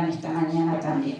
en esta mañana también.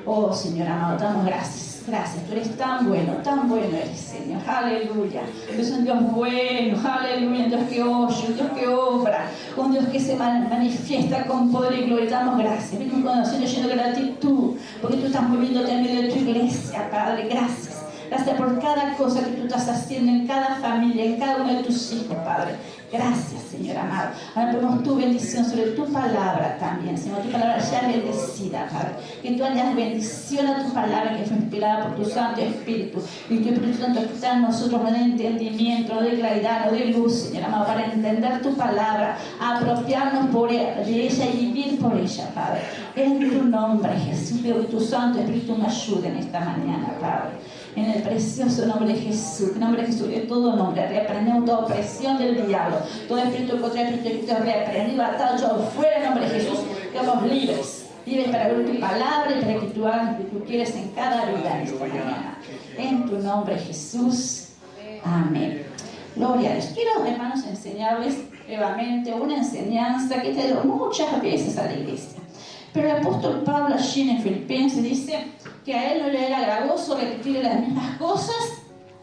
Oh Señor amado, damos gracias, gracias, tú eres tan bueno eres, Señor, aleluya. Tú eres un Dios bueno, aleluya, un Dios que oye, un Dios que obra, un Dios que se manifiesta con poder y gloria. Damos gracias, venimos con oración lleno de gratitud, porque tú estás moviéndote en medio de tu iglesia, Padre, gracias. Gracias por cada cosa que tú estás haciendo en cada familia, en cada uno de tus hijos, Padre. Gracias, Señor amado. Ahora ponemos tu bendición sobre tu palabra también, Señor. Tu palabra ya bendecida, Padre. Que tú hayas bendición a tu palabra que fue inspirada por tu Santo Espíritu. Y tu Espíritu Santo está en nosotros, no de entendimiento, no de claridad, no de luz, Señor amado, para entender tu palabra, apropiarnos de ella y vivir por ella, Padre. En tu nombre, Jesús, pido que tu Santo Espíritu me ayude en esta mañana, Padre. En el precioso nombre de Jesús, en nombre de Jesús, de todo nombre, reprendemos toda opresión del diablo, todo espíritu contra el espíritu de Cristo, reprendido, atado, echado fuera en nombre de Jesús, quedamos libres para ver tu palabra y para que tú hagas lo que tú quieres en cada vida en esta mañana. En tu nombre, Jesús. Amén. Gloria a Dios. Quiero, hermanos, enseñarles nuevamente una enseñanza que te doy muchas veces a la iglesia. Pero el apóstol Pablo allí en Filipenses dice que a él no le era gravoso repetir las mismas cosas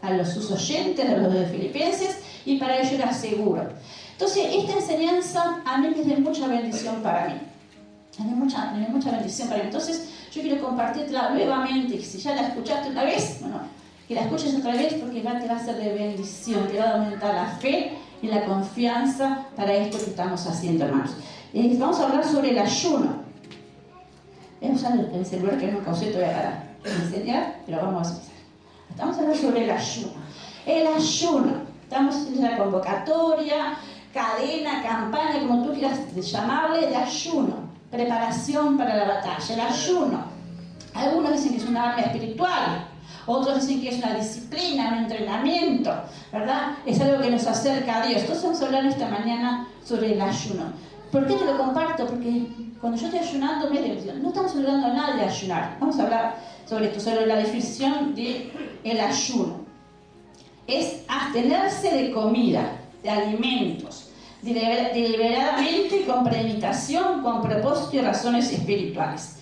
a sus oyentes, a los de Filipenses, y para ello era seguro. Entonces, esta enseñanza a mí es de mucha bendición para mí. Es de mucha bendición para mí. Entonces, yo quiero compartirla nuevamente. Si ya la escuchaste una vez, bueno, que la escuches otra vez porque te va a ser de bendición, te va a aumentar la fe y la confianza para esto que estamos haciendo, hermanos. Vamos a hablar sobre el ayuno. Voy a usar el celular que nunca usé todavía para enseñar, pero vamos a empezar. Estamos hablando sobre el ayuno. El ayuno. Estamos en la convocatoria, cadena, campaña, como tú quieras llamarle, de ayuno. Preparación para la batalla. El ayuno. Algunos dicen que es una arma espiritual. Otros dicen que es una disciplina, un entrenamiento, ¿verdad? Es algo que nos acerca a Dios. Entonces vamos a hablar esta mañana sobre el ayuno. ¿Por qué te lo comparto? Porque cuando yo estoy ayunando, no estamos hablando a nadie de ayunar. Vamos a hablar sobre esto, sobre la definición del ayuno. Es abstenerse de comida, de alimentos, deliberadamente y con premeditación, con propósito y razones espirituales.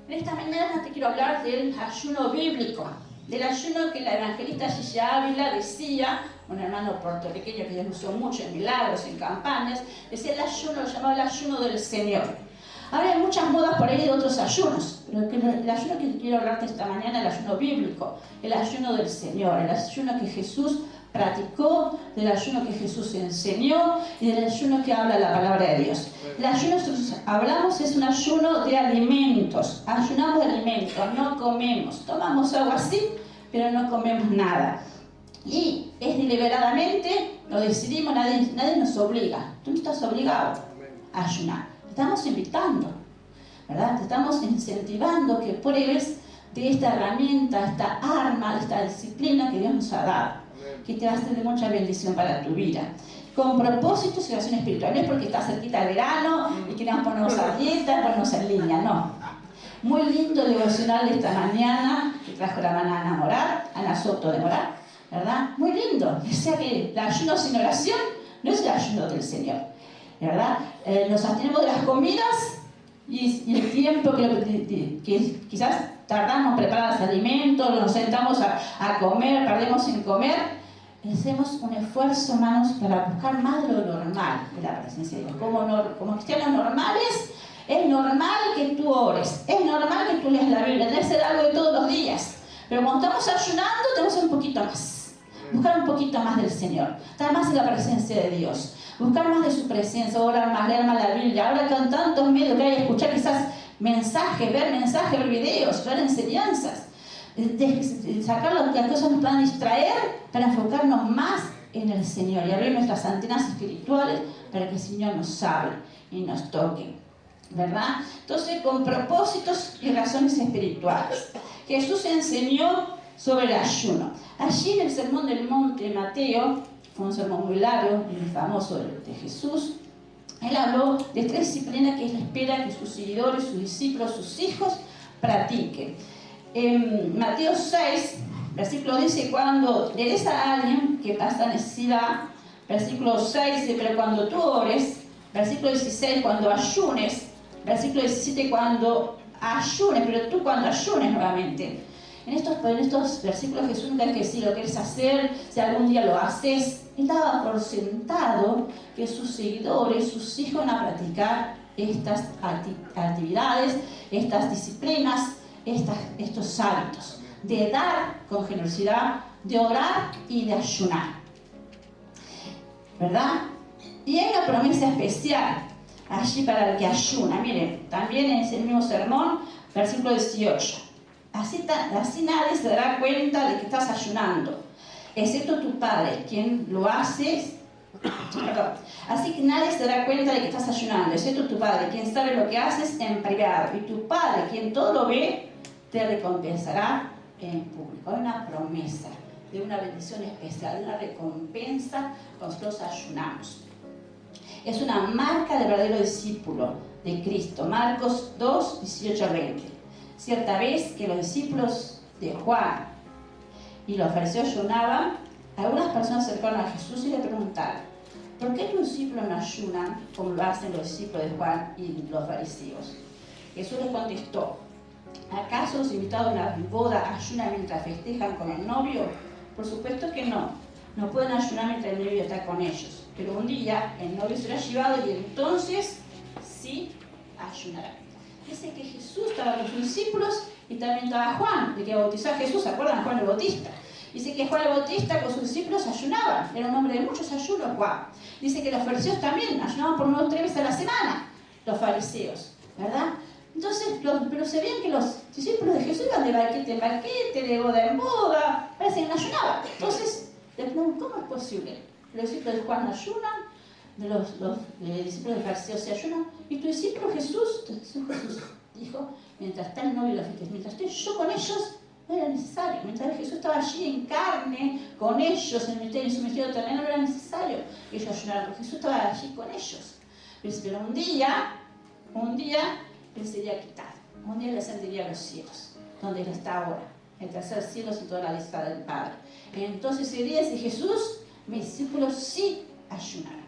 En esta mañana te quiero hablar del ayuno bíblico, del ayuno que la evangelista Gigi Ávila decía, un hermano puertorriqueño que ya usó mucho en milagros, en campañas, decía el ayuno, lo llamaba el ayuno del Señor. Ahora hay muchas modas por ahí de otros ayunos, pero el ayuno que quiero hablarte esta mañana es el ayuno bíblico, el ayuno del Señor, el ayuno que Jesús practicó, del ayuno que Jesús enseñó y del ayuno que habla la palabra de Dios. El ayuno que hablamos es un ayuno de alimentos, ayunamos de alimentos, no comemos, tomamos agua sí, pero no comemos nada. Y es deliberadamente, lo decidimos, nadie nos obliga, tú no estás obligado a ayunar, te estamos invitando, ¿verdad? Te estamos incentivando que pruebes de esta herramienta, esta arma, esta disciplina que Dios nos ha dado, que te va a ser de mucha bendición para tu vida. Con propósitos y oración espiritual. No es porque está cerquita el verano y queremos ponernos a dieta, ponernos en línea, no. Muy lindo el devocional de esta mañana que trajo la hermana Ana Morar, Ana Soto de Morar, ¿verdad? Muy lindo. O sea que el ayuno sin oración no es el ayuno del Señor, ¿verdad? Nos abstenemos de las comidas y el tiempo que quizás tardamos en preparar los alimentos, nos sentamos a comer, perdemos en comer. Hacemos un esfuerzo, hermanos, para buscar más de lo normal de la presencia de Dios. Como cristianos normales, es normal que tú ores, es normal que tú leas la Biblia, debe ser algo de todos los días. Pero cuando estamos ayunando, tenemos un poquito más. Buscar un poquito más del Señor, estar más en la presencia de Dios, buscar más de su presencia, orar más, leer más la Biblia. Ahora con tantos medios que hay, escuchar quizás mensajes, ver videos, ver enseñanzas. De sacar las cosas nos puedan distraer para enfocarnos más en el Señor y abrir nuestras antenas espirituales para que el Señor nos hable y nos toque, ¿verdad? Entonces, con propósitos y razones espirituales. Jesús enseñó sobre el ayuno. Allí en el Sermón del Monte, Mateo, fue un sermón muy largo y muy famoso de Jesús. Él habló de 3 disciplinas que él espera que sus seguidores, sus discípulos, sus hijos practiquen. En Mateo 6, versículo 10, cuando le des a alguien que pasa necesidad, versículo 6, pero cuando tú ores, versículo 16, cuando ayunes, versículo 17, cuando ayunes, pero tú cuando ayunes nuevamente. En estos versículos Jesús nunca es que si lo quieres hacer, si algún día lo haces, él daba por sentado que sus seguidores, sus hijos van a practicar estas actividades, estas disciplinas, estos hábitos, de dar con generosidad, de orar y de ayunar, ¿verdad? Y hay una promesa especial allí para el que ayuna. Miren, también en ese mismo sermón, versículo 18. Así nadie se dará cuenta de que estás ayunando, excepto tu Padre, quien lo hace. Perdón. Así que nadie se dará cuenta de que estás ayunando, excepto tu Padre, quien sabe lo que haces en privado. Y tu Padre, quien todo lo ve, te recompensará en público. Hay una promesa de una bendición especial, de una recompensa cuando nosotros ayunamos. Es una marca de verdadero discípulo de Cristo. Marcos 2, 18 a 20. Cierta vez que los discípulos de Juan y los fariseos ayunaban, algunas personas se acercaron a Jesús y le preguntaron: ¿por qué tus discípulos no ayunan como lo hacen los discípulos de Juan y los fariseos? Jesús les contestó: ¿acaso los invitados a una boda ayunan mientras festejan con el novio? Por supuesto que no. No pueden ayunar mientras el novio está con ellos. Pero un día el novio será llevado y entonces sí ayunarán. Dice que Jesús estaba con sus discípulos y también estaba Juan, de que bautizó a Jesús. ¿Se acuerdan? Juan el Bautista. Dice que Juan el Bautista con sus discípulos ayunaban. Era un hombre de muchos ayunos, Juan. Dice que los fariseos también ayunaban por 3 veces a la semana. Los fariseos, ¿verdad? Entonces, pero se veían que los discípulos de Jesús iban de banquete en banquete, de boda en boda, parece que no ayunaban. Entonces, le preguntan: ¿cómo es posible? Los discípulos de Juan ayunan, los discípulos de fariseos se ayunan, y tu discípulo Jesús dijo: mientras está el novio de la fiesta, mientras estoy yo con ellos, no era necesario. Mientras Jesús estaba allí en carne, con ellos, en su ministerio terrenal, no era necesario que ellos ayunaran, porque Jesús estaba allí con ellos. Pero un día, él sería quitado. Un día le ascendería a los cielos, donde él está ahora, el tercer cielo y toda la lista del Padre. Entonces ese día dice Jesús: mis discípulos sí ayunarán.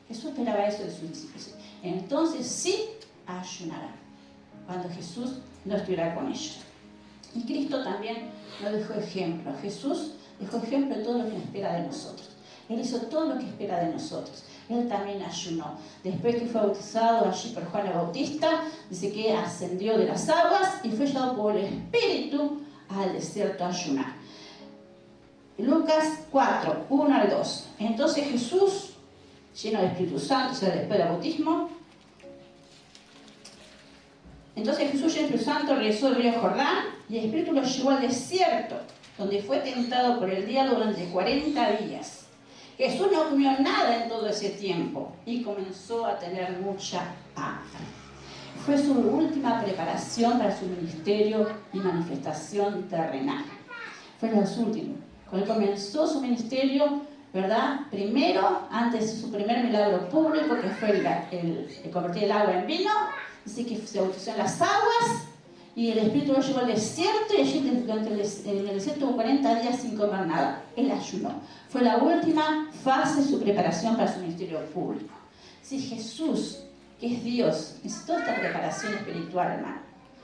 Jesús esperaba eso de sus discípulos. Entonces sí ayunarán, cuando Jesús no estuviera con ellos. Y Cristo también nos dejó ejemplo. Jesús dejó ejemplo de todo lo que espera de nosotros. Él hizo todo lo que espera de nosotros. Él también ayunó. Después que fue bautizado allí por Juan el Bautista, dice que ascendió de las aguas y fue llevado por el Espíritu al desierto a ayunar. Lucas 4, 1 al 2. Entonces Jesús, lleno del Espíritu Santo, o sea, después del bautismo, regresó del río Jordán y el Espíritu lo llevó al desierto, donde fue tentado por el diablo durante 40 días. Jesús no comió nada en todo ese tiempo y comenzó a tener mucha hambre. Fue su última preparación para su ministerio y manifestación terrenal. Fue los últimos. Cuando comenzó su ministerio, ¿verdad? Primero, antes de su primer milagro público, que fue el convertir el agua en vino, dice que se bautizó en las aguas y el Espíritu lo llevó al desierto, y allí durante el desierto tuvo 40 días sin comer nada. Él ayunó. Fue la última fase de su preparación para su ministerio público. Si Jesús, que es Dios, necesitó esta preparación espiritual, hermano,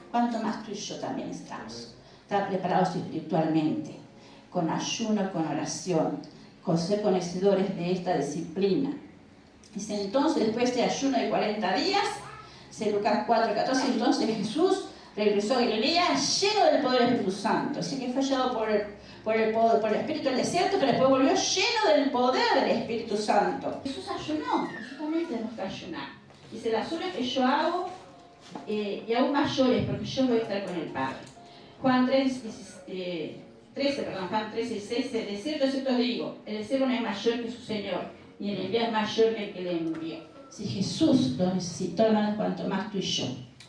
¿cuánto más tú y yo también estamos? Estar preparados espiritualmente, con ayuno, con oración, con ser conocedores de esta disciplina. Dice entonces, después de ayuno de 40 días, dice Lucas 4, 14, entonces Jesús regresó a Galilea lleno del poder del Espíritu Santo. Así que fue llevado por el Espíritu del desierto, pero después volvió lleno del poder del Espíritu Santo. Jesús ayunó. Nosotros también tenemos que ayunar. Dice: las obras que yo hago y aún mayores, porque yo voy a estar con el Padre. Juan 13, Juan 13, 16, de cierto os digo, el siervo no es mayor que su Señor, y el enviado es mayor que el que le envió. Si Jesús lo necesitó, hermanos, cuanto más tú y yo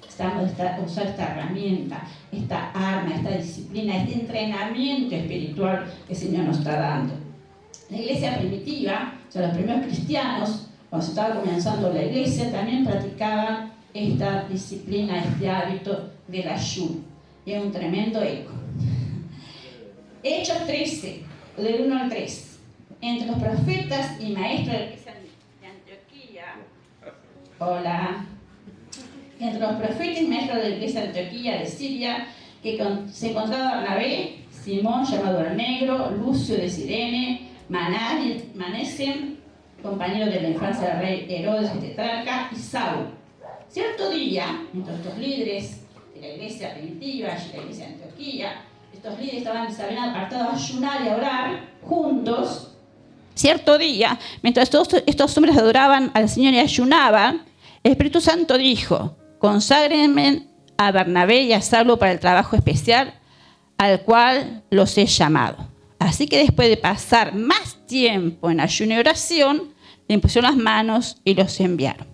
estamos usando esta herramienta, esta arma, esta disciplina, este entrenamiento espiritual que el Señor nos está dando. La iglesia primitiva, o sea, los primeros cristianos, cuando se estaba comenzando la iglesia, también practicaban esta disciplina, este hábito del ayuno. Y es un tremendo eco. Hechos 13, del 1 al 3. Entre los profetas y maestros de la iglesia de Antioquía, hola, Entre los profetas y maestros de la iglesia de Antioquía de Siria, se encontraba Bernabé, Simón, llamado el Negro, Lucio de Cirene, Manésem, compañero de la infancia del rey Herodes el tetrarca, y Saulo. Cierto día, entre estos líderes de la iglesia primitiva, allí la iglesia de Antioquía, estos líderes se habían apartado a ayunar y a orar juntos. Cierto día, mientras todos estos hombres adoraban al Señor y ayunaban, el Espíritu Santo dijo: conságrenme a Bernabé y a Saulo para el trabajo especial al cual los he llamado. Así que después de pasar más tiempo en ayuno y oración, le impusieron las manos y los enviaron.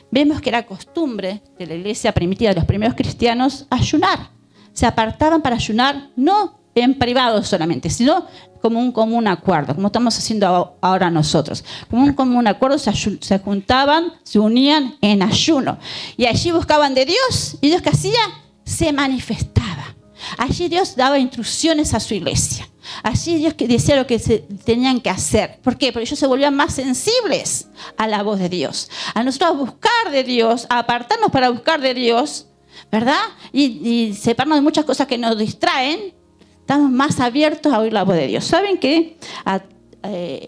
Vemos que era costumbre de la iglesia primitiva, de los primeros cristianos, ayunar. Se apartaban para ayunar, no en privado solamente, sino como un común acuerdo, como estamos haciendo ahora nosotros. Como un común acuerdo se juntaban, se unían en ayuno. Y allí buscaban de Dios, y Dios, ¿qué hacía? Se manifestaba. Allí Dios daba instrucciones a su iglesia. Allí Dios decía lo que tenían que hacer. ¿Por qué? Porque ellos se volvían más sensibles a la voz de Dios. A nosotros buscar de Dios, a apartarnos para buscar de Dios, ¿verdad? Y separarnos de muchas cosas que nos distraen, estamos más abiertos a oír la voz de Dios. ¿Saben que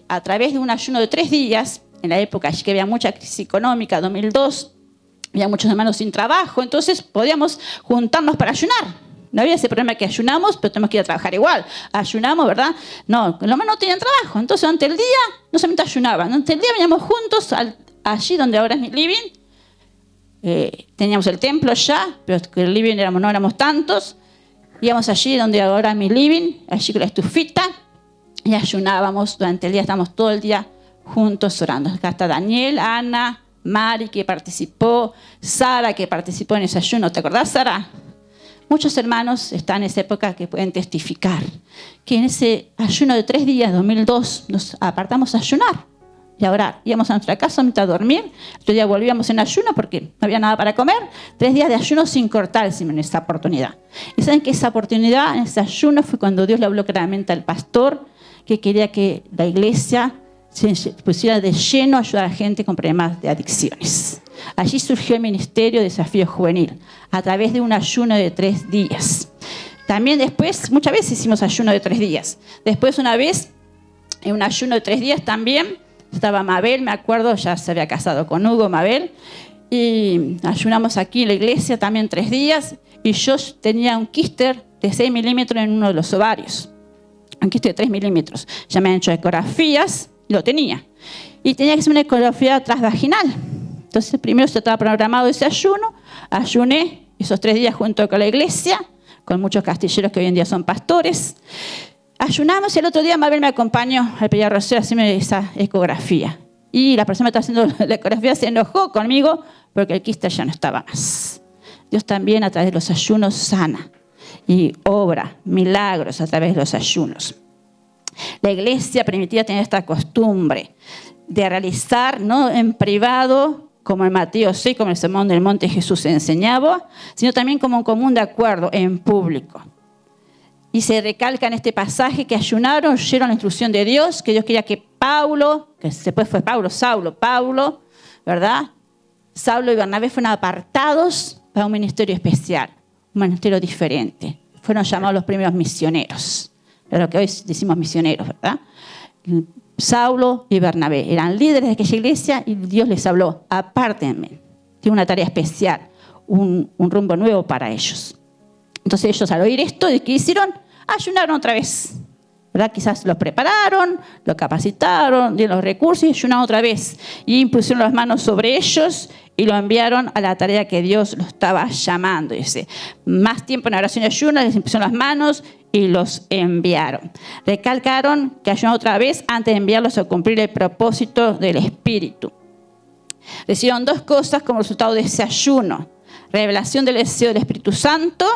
a través de un ayuno de 3 días, en la época que había mucha crisis económica, 2002, había muchos hermanos sin trabajo, entonces podíamos juntarnos para ayunar? No había ese problema que ayunamos, pero tenemos que ir a trabajar igual. Ayunamos, ¿verdad? No, los hermanos no tenían trabajo. Entonces, durante el día, no solamente ayunaban. Durante el día veníamos juntos allí donde ahora es mi living. Teníamos el templo ya, pero el living no éramos tantos. Íbamos allí donde ahora es mi living, allí con la estufita. Y ayunábamos durante el día. Estábamos todo el día juntos orando. Acá está Daniel, Ana, Mari, que participó. Sara, que participó en ese ayuno. ¿Te acordás, Sara? Muchos hermanos están en esa época que pueden testificar que en ese ayuno de 3 días, 2002, nos apartamos a ayunar y a orar. Íbamos a nuestra casa a dormir, otro día volvíamos en ayuno porque no había nada para comer. 3 días de ayuno sin cortar en esa oportunidad. Y saben que esa oportunidad, en ese ayuno, fue cuando Dios le habló claramente al pastor que quería que la iglesia se pusiera de lleno a ayudar a la gente con problemas de adicciones. Allí surgió el ministerio de Desafío Juvenil, a través de un ayuno de 3 días. También después, muchas veces hicimos ayuno de 3 días. Después, una vez, en un ayuno de 3 días también, estaba Mabel, me acuerdo, ya se había casado con Hugo, Mabel, y ayunamos aquí en la iglesia también 3 días, y yo tenía un quíster de 6 milímetros en uno de los ovarios, un quíster de 3 milímetros. Ya me han hecho ecografías, lo tenía, y tenía que hacer una ecografía transvaginal. Entonces, primero se estaba programado ese ayuno, ayuné esos 3 días junto con la iglesia, con muchos castilleros que hoy en día son pastores. Ayunamos y el otro día Mabel me acompañó al pedir Rocío a hacerme esa ecografía. Y la persona que estaba haciendo la ecografía se enojó conmigo porque el quiste ya no estaba más. Dios también a través de los ayunos sana y obra milagros a través de los ayunos. La iglesia primitiva tenía esta costumbre de realizar, no en privado, como en Mateo 6, como el sermón del monte Jesús enseñaba, sino también como un común de acuerdo en público. Y se recalca en este pasaje que ayunaron, oyeron la instrucción de Dios, que Dios quería que Paulo, que después fue Saulo, ¿verdad? Saulo y Bernabé fueron apartados para un ministerio especial, un ministerio diferente. Fueron llamados los primeros misioneros, de lo que hoy decimos misioneros, ¿verdad? Saulo y Bernabé eran líderes de aquella iglesia y Dios les habló: apártenme, tiene una tarea especial, un rumbo nuevo para ellos. Entonces ellos, al oír esto, ¿qué hicieron? Ayunaron otra vez, ¿verdad? Quizás los prepararon, los capacitaron, dieron los recursos y ayunaron otra vez. Y impusieron las manos sobre ellos y lo enviaron a la tarea que Dios los estaba llamando. Dice, más tiempo en oración y ayuno, les impusieron las manos y los enviaron. Recalcaron que ayunaron otra vez antes de enviarlos a cumplir el propósito del Espíritu. Recibieron 2 cosas como resultado de ese ayuno: revelación del deseo del Espíritu Santo.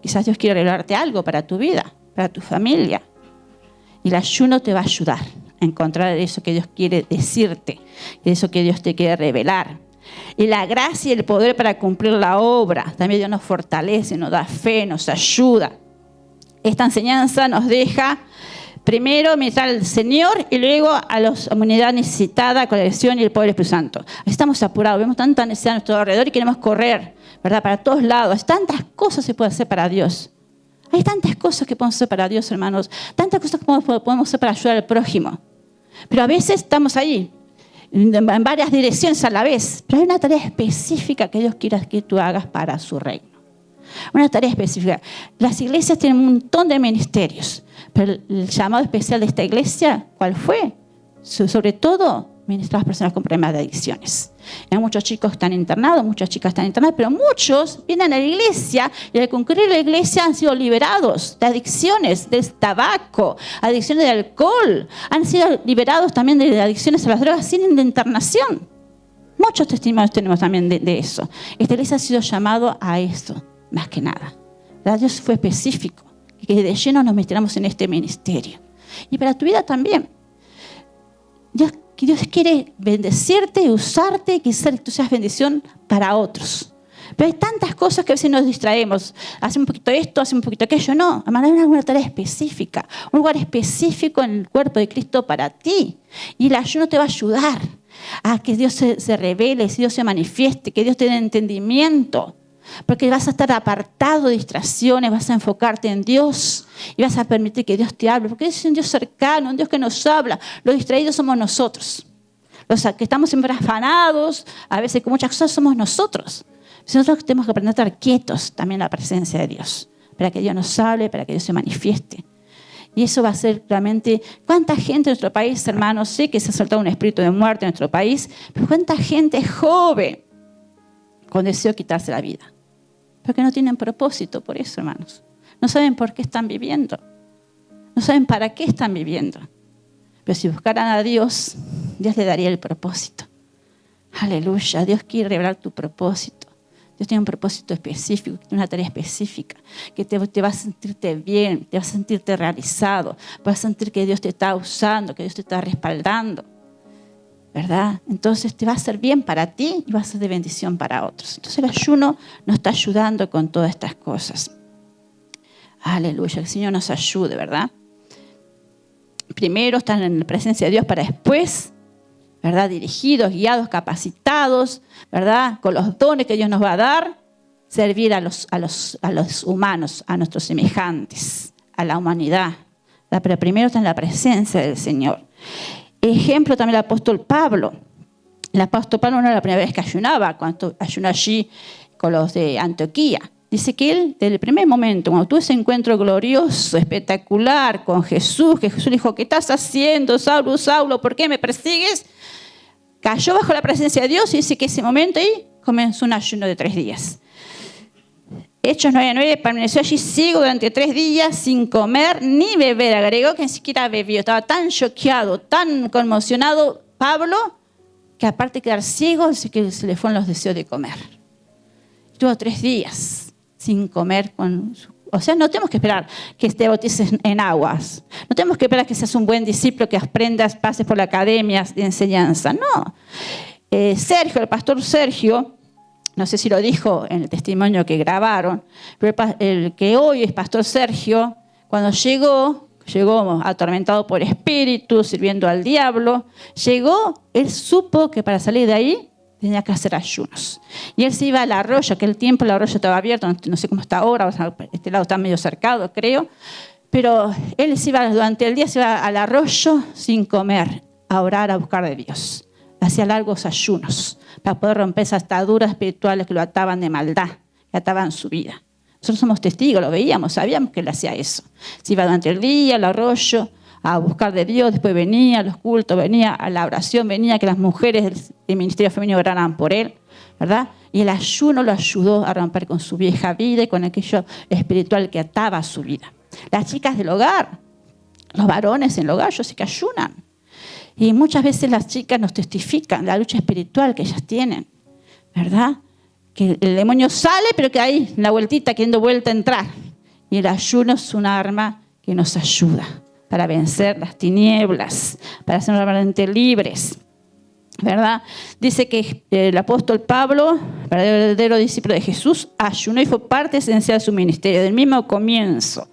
Quizás Dios quiere revelarte algo para tu vida, para tu familia. Y el ayuno te va a ayudar a encontrar eso que Dios quiere decirte, eso que Dios te quiere revelar. Y la gracia y el poder para cumplir la obra. También Dios nos fortalece, nos da fe, nos ayuda. Esta enseñanza nos deja primero ministrar al Señor y luego a la humanidad necesitada con la dirección y el poder del Espíritu Santo. Estamos apurados, vemos tanta necesidad a nuestro alrededor y queremos correr. ¿verdad? Para todos lados. Hay tantas cosas que se puede hacer para Dios. Hay tantas cosas que podemos hacer para Dios, hermanos. Tantas cosas que podemos hacer para ayudar al prójimo. Pero a veces estamos ahí, en varias direcciones a la vez. Pero hay una tarea específica que Dios quiere que tú hagas para su reino. Una tarea específica. Las iglesias tienen un montón de ministerios. Pero el llamado especial de esta iglesia, ¿cuál fue? Sobre todo, ministrar a las personas con problemas de adicciones. Hay muchos chicos que están internados, muchas chicas están internadas, pero muchos vienen a la iglesia y al concurrir a la iglesia han sido liberados de adicciones, del tabaco, adicciones de alcohol. Han sido liberados también de adicciones a las drogas sin internación. Muchos testimonios tenemos también de eso. Esta iglesia ha sido llamado a eso, más que nada. Dios fue específico, que de lleno nos metiéramos en este ministerio. Y para tu vida también. Dios quiere bendecirte y usarte y que tú seas bendición para otros. Pero hay tantas cosas que a veces nos distraemos. Hace un poquito esto, hace un poquito aquello. No, hay una tarea específica, un lugar específico en el cuerpo de Cristo para ti. Y el ayuno te va a ayudar a que Dios se revele, que Dios se manifieste, que Dios te dé entendimiento. Porque vas a estar apartado de distracciones, vas a enfocarte en Dios y vas a permitir que Dios te hable. Porque Dios es un Dios cercano, un Dios que nos habla. Los distraídos somos nosotros. Los que estamos siempre afanados, a veces con muchas cosas, somos nosotros. Nosotros tenemos que aprender a estar quietos también en la presencia de Dios. Para que Dios nos hable, para que Dios se manifieste. Y eso va a ser realmente... ¿Cuánta gente en nuestro país, hermanos? Sé que se ha soltado un espíritu de muerte en nuestro país, pero ¿cuánta gente joven con deseo de quitarse la vida? Porque no tienen propósito por eso, hermanos. No saben por qué están viviendo. No saben para qué están viviendo. Pero si buscaran a Dios, Dios le daría el propósito. Aleluya. Dios quiere revelar tu propósito. Dios tiene un propósito específico, una tarea específica, que te va a sentirte bien, te va a sentirte realizado, vas a sentir que Dios te está usando, que Dios te está respaldando. ¿Verdad? Entonces te va a hacer bien para ti y va a ser de bendición para otros. Entonces el ayuno nos está ayudando con todas estas cosas. Aleluya, el Señor nos ayude, ¿verdad? Primero están en la presencia de Dios para después, ¿verdad? Dirigidos, guiados, capacitados, ¿verdad? Con los dones que Dios nos va a dar, servir a los humanos, a nuestros semejantes, a la humanidad. ¿Verdad? Pero primero está en la presencia del Señor. Ejemplo también el apóstol Pablo. El apóstol Pablo no era la primera vez que ayunaba, cuando ayunó allí con los de Antioquía. Dice que él, desde el primer momento, cuando tuvo ese encuentro glorioso, espectacular con Jesús, que Jesús le dijo, ¿qué estás haciendo, Saulo, Saulo? ¿Por qué me persigues? Cayó bajo la presencia de Dios y dice que ese momento ahí comenzó un ayuno de 3 días. Hechos 9:9, permaneció allí ciego durante 3 días sin comer ni beber. Agregó que ni siquiera bebió. Estaba tan choqueado, tan conmocionado Pablo, que aparte de quedar ciego, dice que se le fueron los deseos de comer. Estuvo 3 días sin comer. O sea, no tenemos que esperar que te bautices en aguas. No tenemos que esperar que seas un buen discípulo, que aprendas, pases por la academia de enseñanza. No. Sergio, el pastor Sergio, no sé si lo dijo en el testimonio que grabaron, pero el que hoy es pastor Sergio, cuando llegó atormentado por espíritus, sirviendo al diablo, él supo que para salir de ahí tenía que hacer ayunos. Y él se iba al arroyo, aquel tiempo el arroyo estaba abierto, no sé cómo está ahora, este lado está medio cercado, creo, pero él durante el día se iba al arroyo sin comer, a orar, a buscar de Dios. Hacía largos ayunos para poder romper esas ataduras espirituales que lo ataban de maldad, que ataban su vida. Nosotros somos testigos, lo veíamos, sabíamos que él hacía eso. Se iba durante el día al arroyo a buscar de Dios, después venía a los cultos, venía a la oración, venía que las mujeres del ministerio femenino oraran por él, ¿verdad? Y el ayuno lo ayudó a romper con su vieja vida y con aquello espiritual que ataba a su vida. Las chicas del hogar, los varones en el hogar, yo sé que ayunan. Y muchas veces las chicas nos testifican la lucha espiritual que ellas tienen, ¿verdad? Que el demonio sale, pero que ahí, en la vueltita, queriendo vuelta a entrar. Y el ayuno es un arma que nos ayuda para vencer las tinieblas, para ser realmente libres, ¿verdad? Dice que el apóstol Pablo, verdadero discípulo de Jesús, ayunó y fue parte esencial de su ministerio, del mismo comienzo.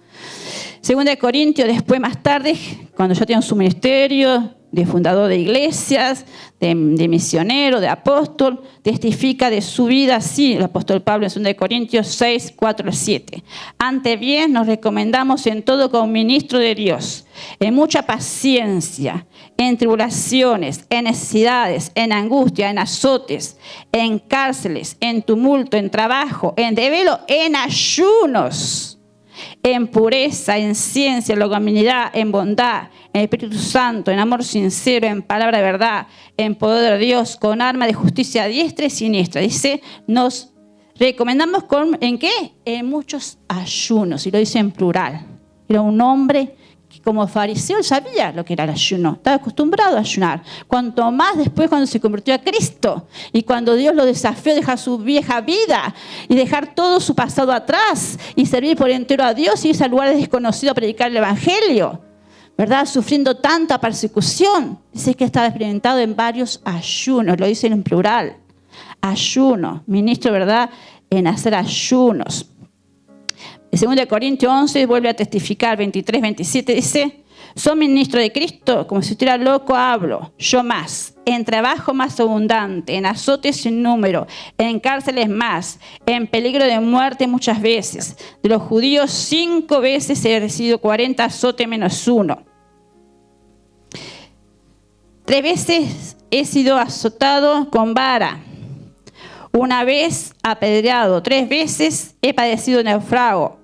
2 Corintios, después, más tarde, cuando ya tienen su ministerio, de fundador de iglesias, de misionero, de apóstol, testifica de su vida así, el apóstol Pablo en 2 Corintios 6, 4 al 7. Antes bien, nos recomendamos en todo como ministro de Dios, en mucha paciencia, en tribulaciones, en necesidades, en angustia, en azotes, en cárceles, en tumulto, en trabajo, en desvelo, en ayunos, en pureza, en ciencia, en longanimidad, en bondad, en Espíritu Santo, en amor sincero, en palabra de verdad, en poder de Dios, con arma de justicia diestra y siniestra. Dice, nos recomendamos ¿en qué? En muchos ayunos, y lo dice en plural. Era un hombre que como fariseo sabía lo que era el ayuno, estaba acostumbrado a ayunar. Cuanto más después cuando se convirtió a Cristo y cuando Dios lo desafió a dejar su vieja vida y dejar todo su pasado atrás y servir por entero a Dios y irse a lugares desconocidos a predicar el Evangelio, ¿verdad? Sufriendo tanta persecución. Dice que estaba experimentado en varios ayunos, lo dice en plural. Ayuno, ministro, ¿verdad? En hacer ayunos. En 2 Corintios 11 vuelve a testificar, 23, 27, dice, soy ministro de Cristo, como si estuviera loco hablo, yo más, en trabajo más abundante, en azotes sin número, en cárceles más, en peligro de muerte muchas veces. De los judíos 5 veces he recibido 40 azotes menos 1. 3 veces he sido azotado con vara. 1 vez apedreado. 3 veces he padecido naufragio.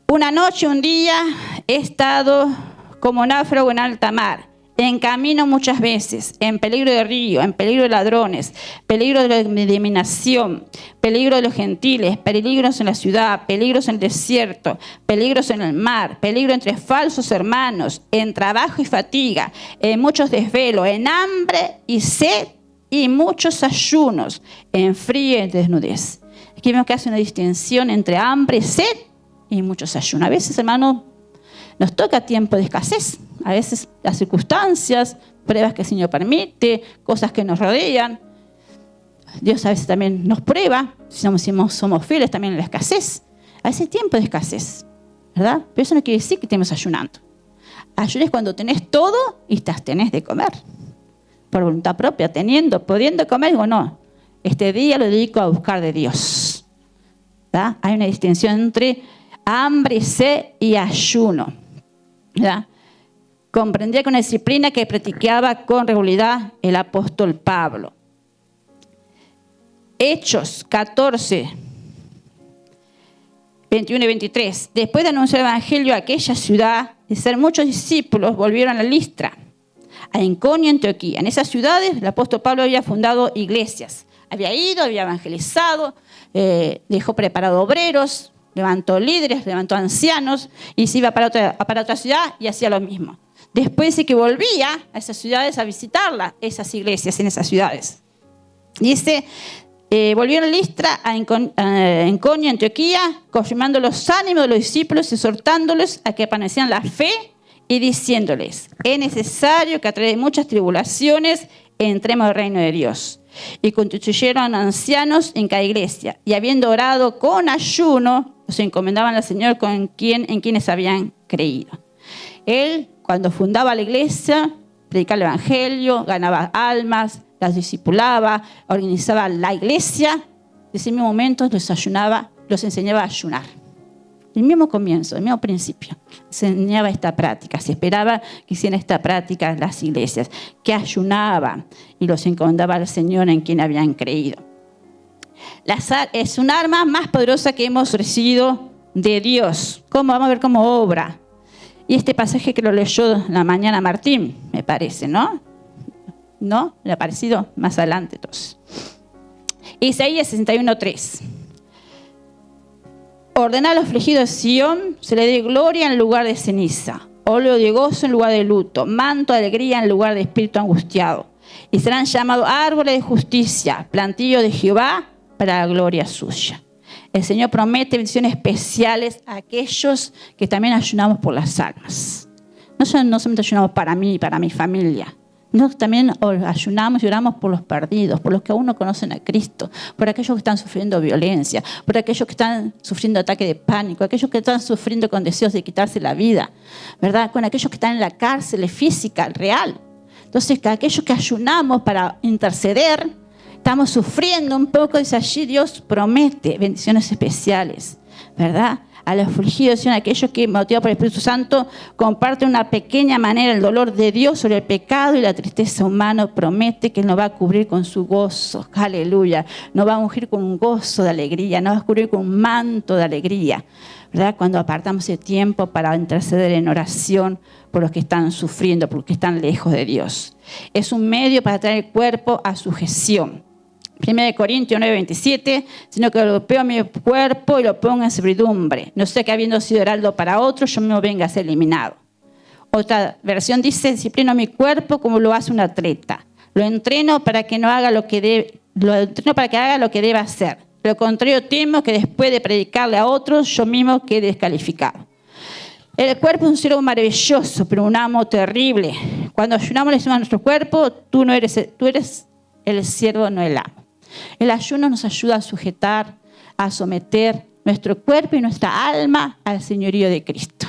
Una noche, un día, he estado como náufrago en alta mar, en camino muchas veces, en peligro de río, en peligro de ladrones, peligro de discriminación, peligro de los gentiles, peligros en la ciudad, peligros en el desierto, peligros en el mar, peligro entre falsos hermanos, en trabajo y fatiga, en muchos desvelos, en hambre y sed y muchos ayunos, en frío y desnudez. Aquí vemos que hace una distinción entre hambre, sed y muchos ayunos. A veces, hermano, nos toca tiempo de escasez. A veces las circunstancias, pruebas que el Señor permite, cosas que nos rodean. Dios a veces también nos prueba, si somos fieles también en la escasez. A veces hay tiempo de escasez, ¿verdad? Pero eso no quiere decir que estemos ayunando. Ayuno es cuando tenés todo y tenés de comer. Por voluntad propia, pudiendo comer, digo, no, este día lo dedico a buscar de Dios. ¿Verdad? Hay una distinción entre hambre, sed y ayuno. ¿Verdad? Comprendía con una disciplina que practicaba con regularidad el apóstol Pablo. Hechos 14, 21 y 23. Después de anunciar el evangelio a aquella ciudad y ser muchos discípulos, volvieron a Listra, a Iconio y Antioquía. En esas ciudades el apóstol Pablo había fundado iglesias. Había ido, había evangelizado, dejó preparado obreros, levantó líderes, levantó ancianos y se iba para otra ciudad y hacía lo mismo. Después dice que volvía a esas ciudades a visitarlas, esas iglesias en esas ciudades. Dice, volvieron a Listra, a Iconio, Antioquía, confirmando los ánimos de los discípulos, exhortándoles a que permanecieran la fe y diciéndoles, es necesario que a través de muchas tribulaciones entremos al reino de Dios. Y constituyeron ancianos en cada iglesia, y habiendo orado con ayuno, se encomendaban al Señor en quienes habían creído. Él, cuando fundaba la iglesia, predicaba el evangelio, ganaba almas, las discipulaba, organizaba la iglesia. En ese mismo momento los enseñaba a ayunar. El mismo comienzo, el mismo principio. Se enseñaba esta práctica, se esperaba que hicieran esta práctica en las iglesias, que ayunaban y los encomendaba al Señor en quien habían creído. La sal es un arma más poderosa que hemos recibido de Dios. Vamos a ver cómo obra. Y este pasaje que lo leyó la mañana Martín, me parece, ¿no? ¿No? Le ha parecido más adelante entonces. Isaías 61:3. Ordena a los afligidos de Sión, se le dé gloria en lugar de ceniza, óleo de gozo en lugar de luto, manto de alegría en lugar de espíritu angustiado. Y serán llamados árboles de justicia, plantillo de Jehová para la gloria suya. El Señor promete bendiciones especiales a aquellos que también ayunamos por las almas. No solamente ayunamos para mí y para mi familia. Nosotros también ayunamos y oramos por los perdidos, por los que aún no conocen a Cristo, por aquellos que están sufriendo violencia, por aquellos que están sufriendo ataque de pánico, aquellos que están sufriendo con deseos de quitarse la vida, ¿verdad? Con aquellos que están en la cárcel física, real. Entonces, aquellos que ayunamos para interceder, estamos sufriendo un poco, dice allí, Dios promete bendiciones especiales, ¿verdad? A los afligidos y a aquellos que, motivados por el Espíritu Santo, comparten una pequeña manera el dolor de Dios sobre el pecado y la tristeza humana, promete que nos va a cubrir con su gozo. Aleluya. Nos va a ungir con un gozo de alegría, nos va a cubrir con un manto de alegría, ¿verdad? Cuando apartamos ese tiempo para interceder en oración por los que están sufriendo, por los que están lejos de Dios. Es un medio para traer el cuerpo a sujeción. 1 Corintios 9:27, sino que golpeo mi cuerpo y lo pongo en servidumbre. No sé que habiendo sido heraldo para otro, yo no venga a ser eliminado. Otra versión dice, disciplino mi cuerpo como lo hace un atleta. Lo entreno para que haga lo que deba hacer. De lo contrario, temo que después de predicarle a otros, yo mismo quede descalificado. El cuerpo es un siervo maravilloso, pero un amo terrible. Cuando ayunamos le decimos a nuestro cuerpo, tú eres el siervo, no el amo. El ayuno nos ayuda a sujetar, a someter nuestro cuerpo y nuestra alma al señorío de Cristo.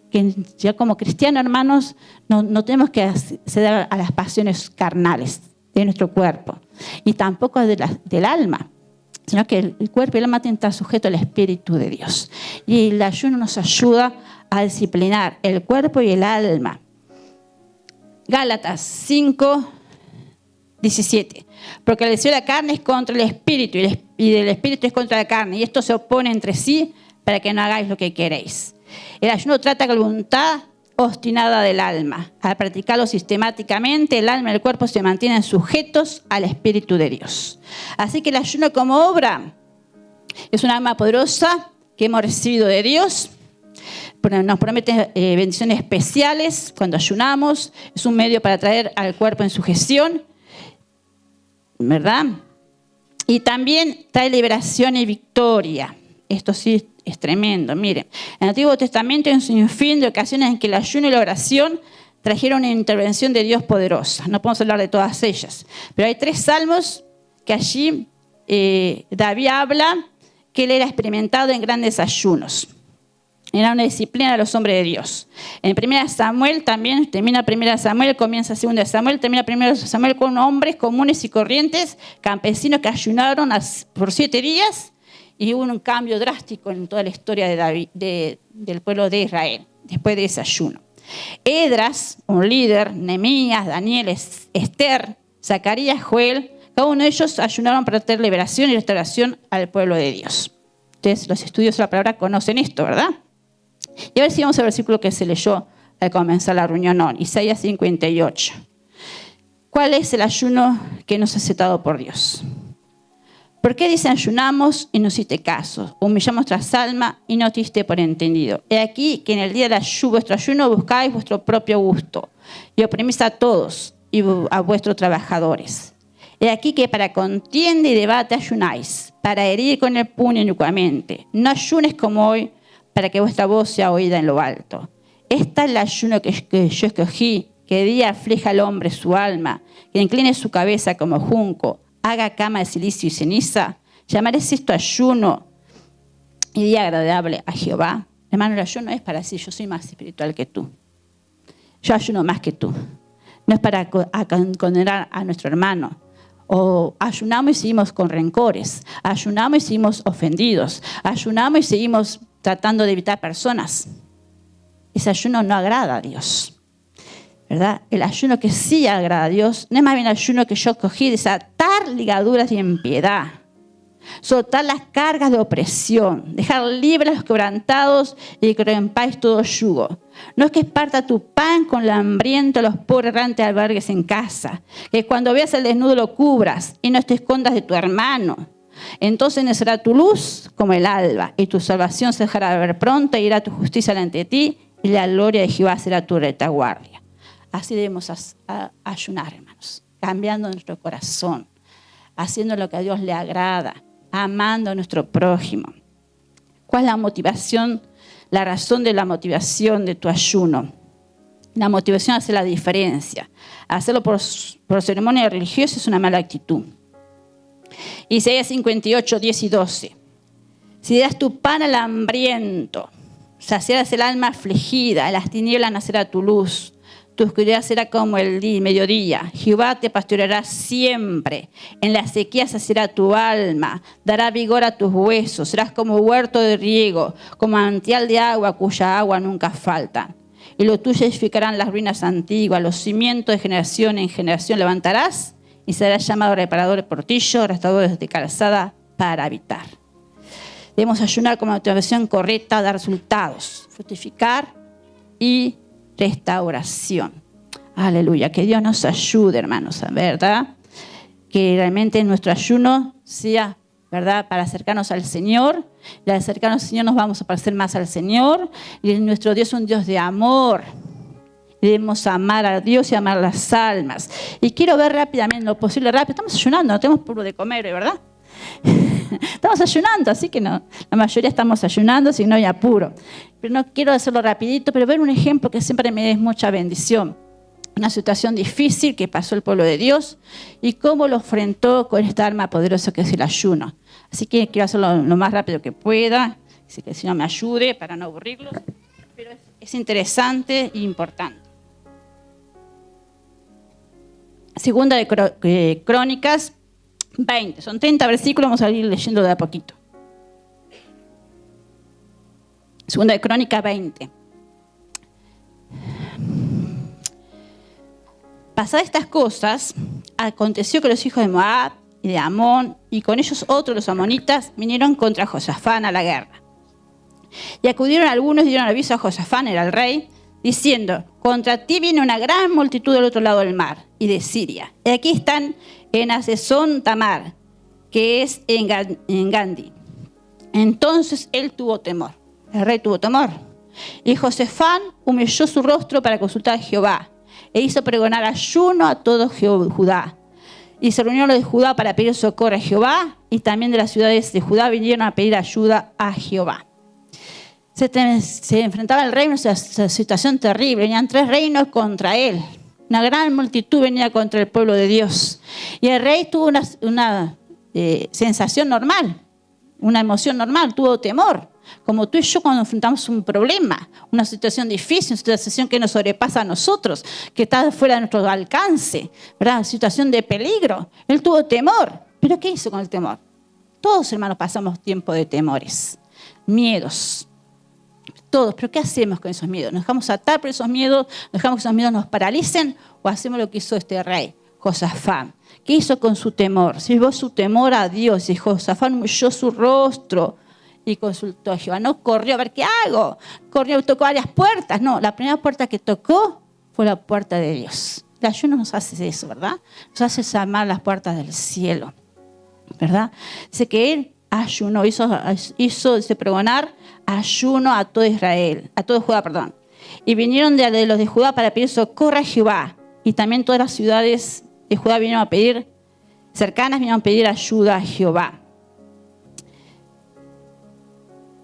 Que ya como cristianos, hermanos, no tenemos que ceder a las pasiones carnales de nuestro cuerpo y tampoco del alma, sino que el cuerpo y el alma tienen que estar sujetos al Espíritu de Dios. Y el ayuno nos ayuda a disciplinar el cuerpo y el alma. Gálatas 5:17. Porque el deseo de la carne es contra el espíritu y del espíritu es contra la carne. Y esto se opone entre sí para que no hagáis lo que queréis. El ayuno trata con la voluntad obstinada del alma. Al practicarlo sistemáticamente, el alma y el cuerpo se mantienen sujetos al Espíritu de Dios. Así que el ayuno como obra es una arma poderosa que hemos recibido de Dios. Nos promete bendiciones especiales cuando ayunamos. Es un medio para traer al cuerpo en sujeción, ¿verdad? Y también trae liberación y victoria. Esto sí es tremendo. Miren, en el Antiguo Testamento hay un sinfín de ocasiones en que el ayuno y la oración trajeron una intervención de Dios poderosa. No podemos hablar de todas ellas, pero hay 3 salmos que allí David habla que él era experimentado en grandes ayunos. Era una disciplina de los hombres de Dios. En 1 Samuel también, termina 1 Samuel, comienza 2 Samuel, termina 1 Samuel con hombres comunes y corrientes, campesinos que ayunaron por 7 días y hubo un cambio drástico en toda la historia de David, del pueblo de Israel, después de ese ayuno. Esdras, un líder, Nehemías, Daniel, Esther, Zacarías, Joel, cada uno de ellos ayunaron para traer liberación y restauración al pueblo de Dios. Ustedes, los estudiosos de la palabra, conocen esto, ¿verdad? Y a ver si vamos al versículo que se leyó al comenzar la reunión hoy, Isaías 58. ¿Cuál es el ayuno que nos ha aceptado por Dios? ¿Por qué dicen ayunamos y no hiciste caso? Humillamos nuestras almas y no te diste por entendido. He aquí que en el día de vuestro ayuno buscáis vuestro propio gusto y oprimís a todos y a vuestros trabajadores. He aquí que para contienda y debate ayunáis, para herir con el puño inicuamente. No ayunes como hoy, para que vuestra voz sea oída en lo alto. Esta es el ayuno que yo escogí, que día aflija al hombre su alma, que incline su cabeza como junco, haga cama de silicio y ceniza. Llamaré esto ayuno y día agradable a Jehová. Hermano, el ayuno es para decir, yo soy más espiritual que tú. Yo ayuno más que tú. No es para condenar a nuestro hermano. O ayunamos y seguimos con rencores. Ayunamos y seguimos ofendidos. Ayunamos y seguimos tratando de evitar personas. Ese ayuno no agrada a Dios, ¿verdad? El ayuno que sí agrada a Dios no es más bien el ayuno que yo cogí, desatar ligaduras de impiedad, soltar las cargas de opresión, dejar libres a los quebrantados y que rompáis todo yugo. No es que parta tu pan con el hambriento, los pobres errantes albergues en casa, que cuando veas el desnudo lo cubras y no te escondas de tu hermano. Entonces será tu luz como el alba, y tu salvación se dejará de ver pronto, y irá tu justicia delante de ti, y la gloria de Jehová será tu retaguardia. Así debemos ayunar, hermanos, cambiando nuestro corazón, haciendo lo que a Dios le agrada, amando a nuestro prójimo. ¿Cuál es la motivación, la razón de la motivación de tu ayuno? La motivación hace la diferencia. Hacerlo por ceremonia religiosa es una mala actitud. Isaías 58, 10 y 12. Si das tu pan al hambriento, saciarás el alma afligida, en las tinieblas nacerá tu luz. Tu oscuridad será como el mediodía. Jehová te pastoreará siempre. En la sequía saciará tu alma. Dará vigor a tus huesos. Serás como huerto de riego, como manantial de agua cuya agua nunca falta. Y lo tuyo edificarán las ruinas antiguas. Los cimientos de generación en generación levantarás. Y serás llamado reparador de portillo, restaurador de calzada para habitar. Debemos ayunar con motivación correcta, dar resultados. Fructificar y restauración. Aleluya. Que Dios nos ayude, hermanos, ¿verdad? Que realmente nuestro ayuno sea, ¿verdad?, para acercarnos al Señor. Y al acercarnos al Señor nos vamos a parecer más al Señor. Y nuestro Dios es un Dios de amor. Debemos amar a Dios y amar las almas. Y quiero ver rápidamente, lo posible rápido. Estamos ayunando, no tenemos puro de comer, ¿verdad? Estamos ayunando, así que no, la mayoría estamos ayunando, si no hay apuro. Pero no quiero hacerlo rapidito, pero ver un ejemplo que siempre me es mucha bendición. Una situación difícil que pasó el pueblo de Dios y cómo lo enfrentó con esta arma poderosa que es el ayuno. Así que quiero hacerlo lo más rápido que pueda, así que si no me ayude para no aburrirlos, pero es interesante e importante. Segunda de Crónicas 20, son 30 versículos, vamos a ir leyendo de a poquito. Segunda de Crónicas 20. Pasadas estas cosas, aconteció que los hijos de Moab y de Amón, y con ellos otros los amonitas, vinieron contra Josafán a la guerra. Y acudieron algunos y dieron aviso a Josafán, era el rey, diciendo: contra ti viene una gran multitud del otro lado del mar y de Siria. Y aquí están en Hazezón Tamar, que es en Gandhi. Entonces él tuvo temor. El rey tuvo temor. Y Josafán humilló su rostro para consultar a Jehová. E hizo pregonar ayuno a todo Judá. Y se reunieron los de Judá para pedir socorro a Jehová. Y también de las ciudades de Judá vinieron a pedir ayuda a Jehová. Se enfrentaba el rey a una situación terrible. Venían 3 reinos contra él. Una gran multitud venía contra el pueblo de Dios. Y el rey tuvo una sensación normal, una emoción normal, tuvo temor. Como tú y yo cuando enfrentamos un problema, una situación difícil, una situación que nos sobrepasa a nosotros, que está fuera de nuestro alcance, ¿verdad? Situación de peligro. Él tuvo temor. ¿Pero qué hizo con el temor? Todos, hermanos, pasamos tiempo de temores, miedos. Todos, pero ¿qué hacemos con esos miedos? ¿Nos dejamos atar por esos miedos? ¿Nos dejamos que esos miedos nos paralicen? ¿O hacemos lo que hizo este rey, Josafán? ¿Qué hizo con su temor? Llevó su temor a Dios y Josafán humilló su rostro y consultó a Jehová. No corrió a ver qué hago. Corrió, tocó varias puertas. No, la primera puerta que tocó fue la puerta de Dios. El ayuno nos hace eso, ¿verdad? Nos hace llamar las puertas del cielo, ¿verdad? Dice que él ayunó, hizo pregonar ayuno a todo Israel, a todo Judá, perdón. Y vinieron de los de Judá para pedir socorro a Jehová. Y también todas las ciudades de Judá vinieron a pedir, cercanas vinieron a pedir ayuda a Jehová.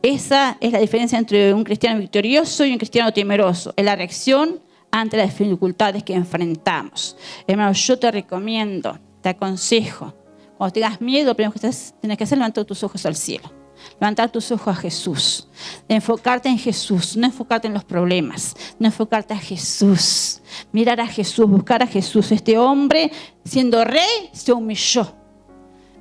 Esa es la diferencia entre un cristiano victorioso y un cristiano temeroso. Es la reacción ante las dificultades que enfrentamos. Hermano, yo te recomiendo, te aconsejo, cuando tengas miedo, lo primero que tienes que hacer es levantar tus ojos al cielo. Levantar tus ojos a Jesús. Enfocarte en Jesús. No enfocarte en los problemas. No enfocarte a Jesús. Mirar a Jesús. Buscar a Jesús. Este hombre, siendo rey, se humilló.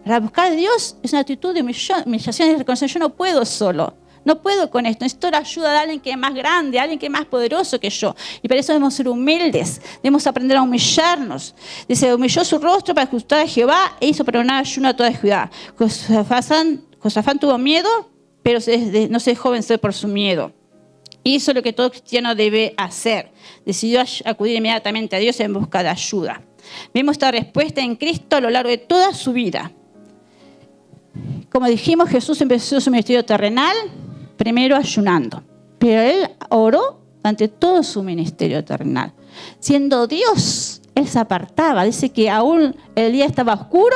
Para buscar a Dios es una actitud de humillación y reconocer: yo no puedo solo. No puedo con esto. Necesito la ayuda de alguien que es más grande, alguien que es más poderoso que yo. Y para eso debemos ser humildes. Debemos aprender a humillarnos. Dice: humilló su rostro para escuchar a Jehová e hizo pregonar ayuno a toda Judá. Josafán tuvo miedo, pero no se dejó vencer por su miedo. Hizo lo que todo cristiano debe hacer. Decidió acudir inmediatamente a Dios en busca de ayuda. Vemos esta respuesta en Cristo a lo largo de toda su vida. Como dijimos, Jesús empezó su ministerio terrenal primero ayunando, pero él oró ante todo su ministerio terrenal. Siendo Dios, él se apartaba. Dice que aún el día estaba oscuro,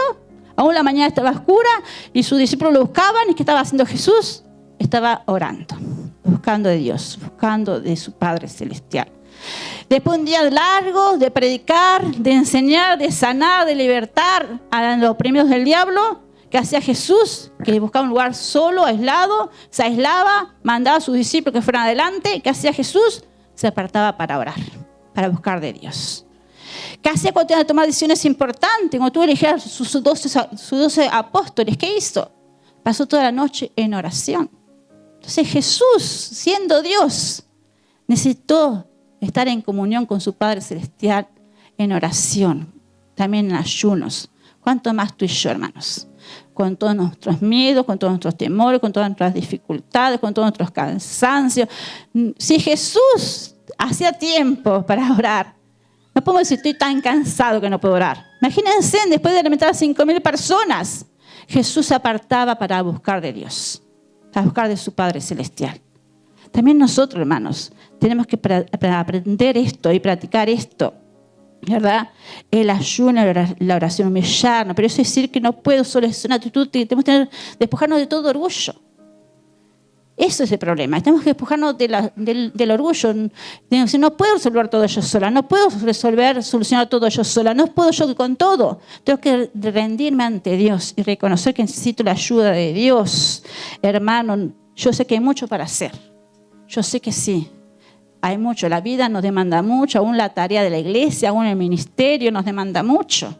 aún la mañana estaba oscura y sus discípulos lo buscaban. ¿Y qué estaba haciendo Jesús? Estaba orando, buscando de Dios, buscando de su Padre Celestial. Después de un día largo de predicar, de enseñar, de sanar, de libertar a los oprimidos del diablo, ¿qué hacía Jesús? Que buscaba un lugar solo, aislado, se aislaba, mandaba a sus discípulos que fueran adelante. ¿Qué hacía Jesús? Se apartaba para orar, para buscar de Dios. ¿Qué hacía cuando tenía que tomar decisiones importantes? Cuando tuvo que elegir a sus 12 apóstoles, ¿qué hizo? Pasó toda la noche en oración. Entonces Jesús, siendo Dios, necesitó estar en comunión con su Padre Celestial en oración, también en ayunos. ¿Cuánto más tú y yo, hermanos? Con todos nuestros miedos, con todos nuestros temores, con todas nuestras dificultades, con todos nuestros cansancios. Si Jesús hacía tiempo para orar, no podemos decir estoy tan cansado que no puedo orar. Imagínense, después de alimentar a 5.000 personas, Jesús se apartaba para buscar de Dios, para buscar de su Padre Celestial. También nosotros, hermanos, tenemos que aprender esto y practicar esto, ¿verdad? El ayuno, la oración, humillarnos. Pero eso es decir que no puedo, solo es una actitud que tenemos que despojarnos de todo orgullo. Eso es el problema. Tenemos que despojarnos del orgullo. No puedo resolver todo yo sola. No puedo solucionar todo yo sola. No puedo yo con todo. Tengo que rendirme ante Dios y reconocer que necesito la ayuda de Dios. Hermano, yo sé que hay mucho para hacer. Yo sé que sí. Hay mucho. La vida nos demanda mucho. Aún la tarea de la iglesia, aún el ministerio nos demanda mucho.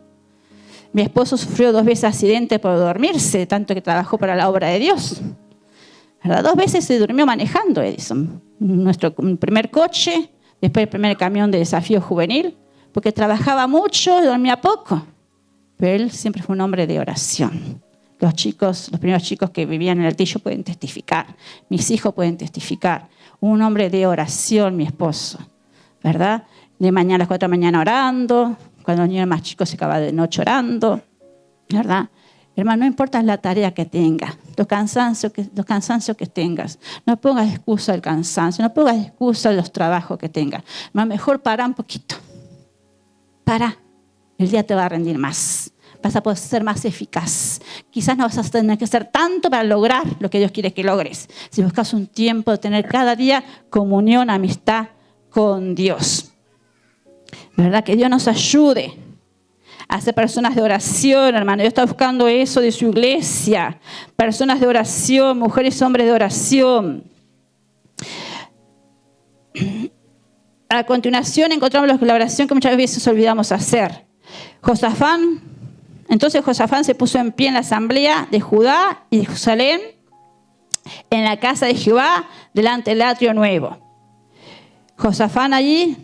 Mi esposo sufrió 2 veces accidente por dormirse, tanto que trabajó para la obra de Dios. ¿Verdad? 2 veces se durmió manejando Edison. Nuestro primer coche, después el primer camión de desafío juvenil, porque trabajaba mucho y dormía poco. Pero él siempre fue un hombre de oración. Los primeros chicos que vivían en el Altillo pueden testificar. Mis hijos pueden testificar. Un hombre de oración, mi esposo. ¿Verdad? De mañana a las 4 de la mañana orando. Cuando los niños más chicos se acaba de noche orando. ¿Verdad? Hermano, no importa la tarea que tengas, los cansancios que tengas. No pongas excusa al cansancio, no pongas excusa a los trabajos que tengas. Mejor para un poquito. Para. El día te va a rendir más. Vas a poder ser más eficaz. Quizás no vas a tener que hacer tanto para lograr lo que Dios quiere que logres. Si buscas un tiempo de tener cada día comunión, amistad con Dios. ¿Verdad? Que Dios nos ayude a ser personas de oración, hermano. Dios está buscando eso de su iglesia. Personas de oración, mujeres y hombres de oración. A continuación encontramos la oración que muchas veces olvidamos hacer. Entonces Josafán se puso en pie en la asamblea de Judá y de Jerusalén, en la casa de Jehová, delante del atrio nuevo. Josafán allí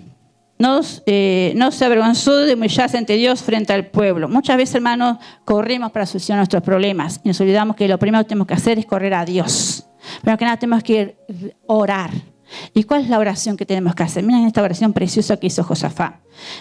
no se avergonzó de humillarse ante Dios frente al pueblo. Muchas veces, hermanos, corremos para solucionar nuestros problemas y nos olvidamos que lo primero que tenemos que hacer es correr a Dios. Pero que nada, tenemos que orar. ¿Y cuál es la oración que tenemos que hacer? Miren esta oración preciosa que hizo Josafat.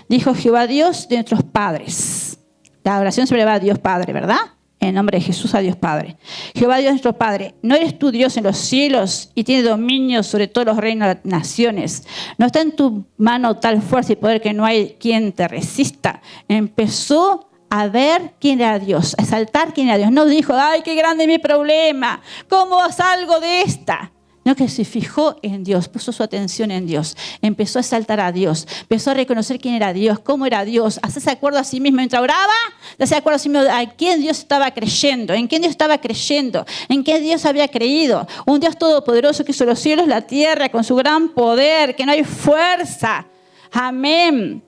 Dijo: Jehová Dios de nuestros padres. La oración se le va a Dios Padre, ¿verdad? En nombre de Jesús a Dios Padre. Jehová Dios nuestro Padre, ¿no eres tú Dios en los cielos y tienes dominio sobre todos los reinos de las naciones? ¿No está en tu mano tal fuerza y poder que no hay quien te resista? Empezó a ver quién era Dios, a exaltar quién era Dios. No dijo: ¡ay, qué grande es mi problema! ¿Cómo salgo de esta? No, que se fijó en Dios, puso su atención en Dios, empezó a exaltar a Dios, empezó a reconocer quién era Dios, cómo era Dios, hacerse acuerdo a sí mismo mientras oraba, hacerse acuerdo a sí mismo a quién Dios estaba creyendo, en quién Dios estaba creyendo, en qué Dios había creído. Un Dios todopoderoso que hizo los cielos, la tierra, con su gran poder, que no hay fuerza. Amén.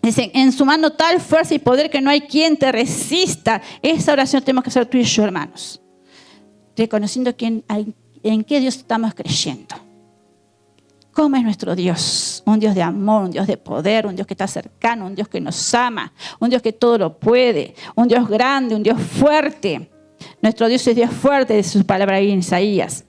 Dice: en su mano tal fuerza y poder que no hay quien te resista. Esa oración tenemos que hacer tú y yo, hermanos, reconociendo en qué Dios estamos creyendo. ¿Cómo es nuestro Dios? Un Dios de amor, un Dios de poder, un Dios que está cercano, un Dios que nos ama, un Dios que todo lo puede, un Dios grande, un Dios fuerte. Nuestro Dios es Dios fuerte, de sus palabras ahí en Isaías.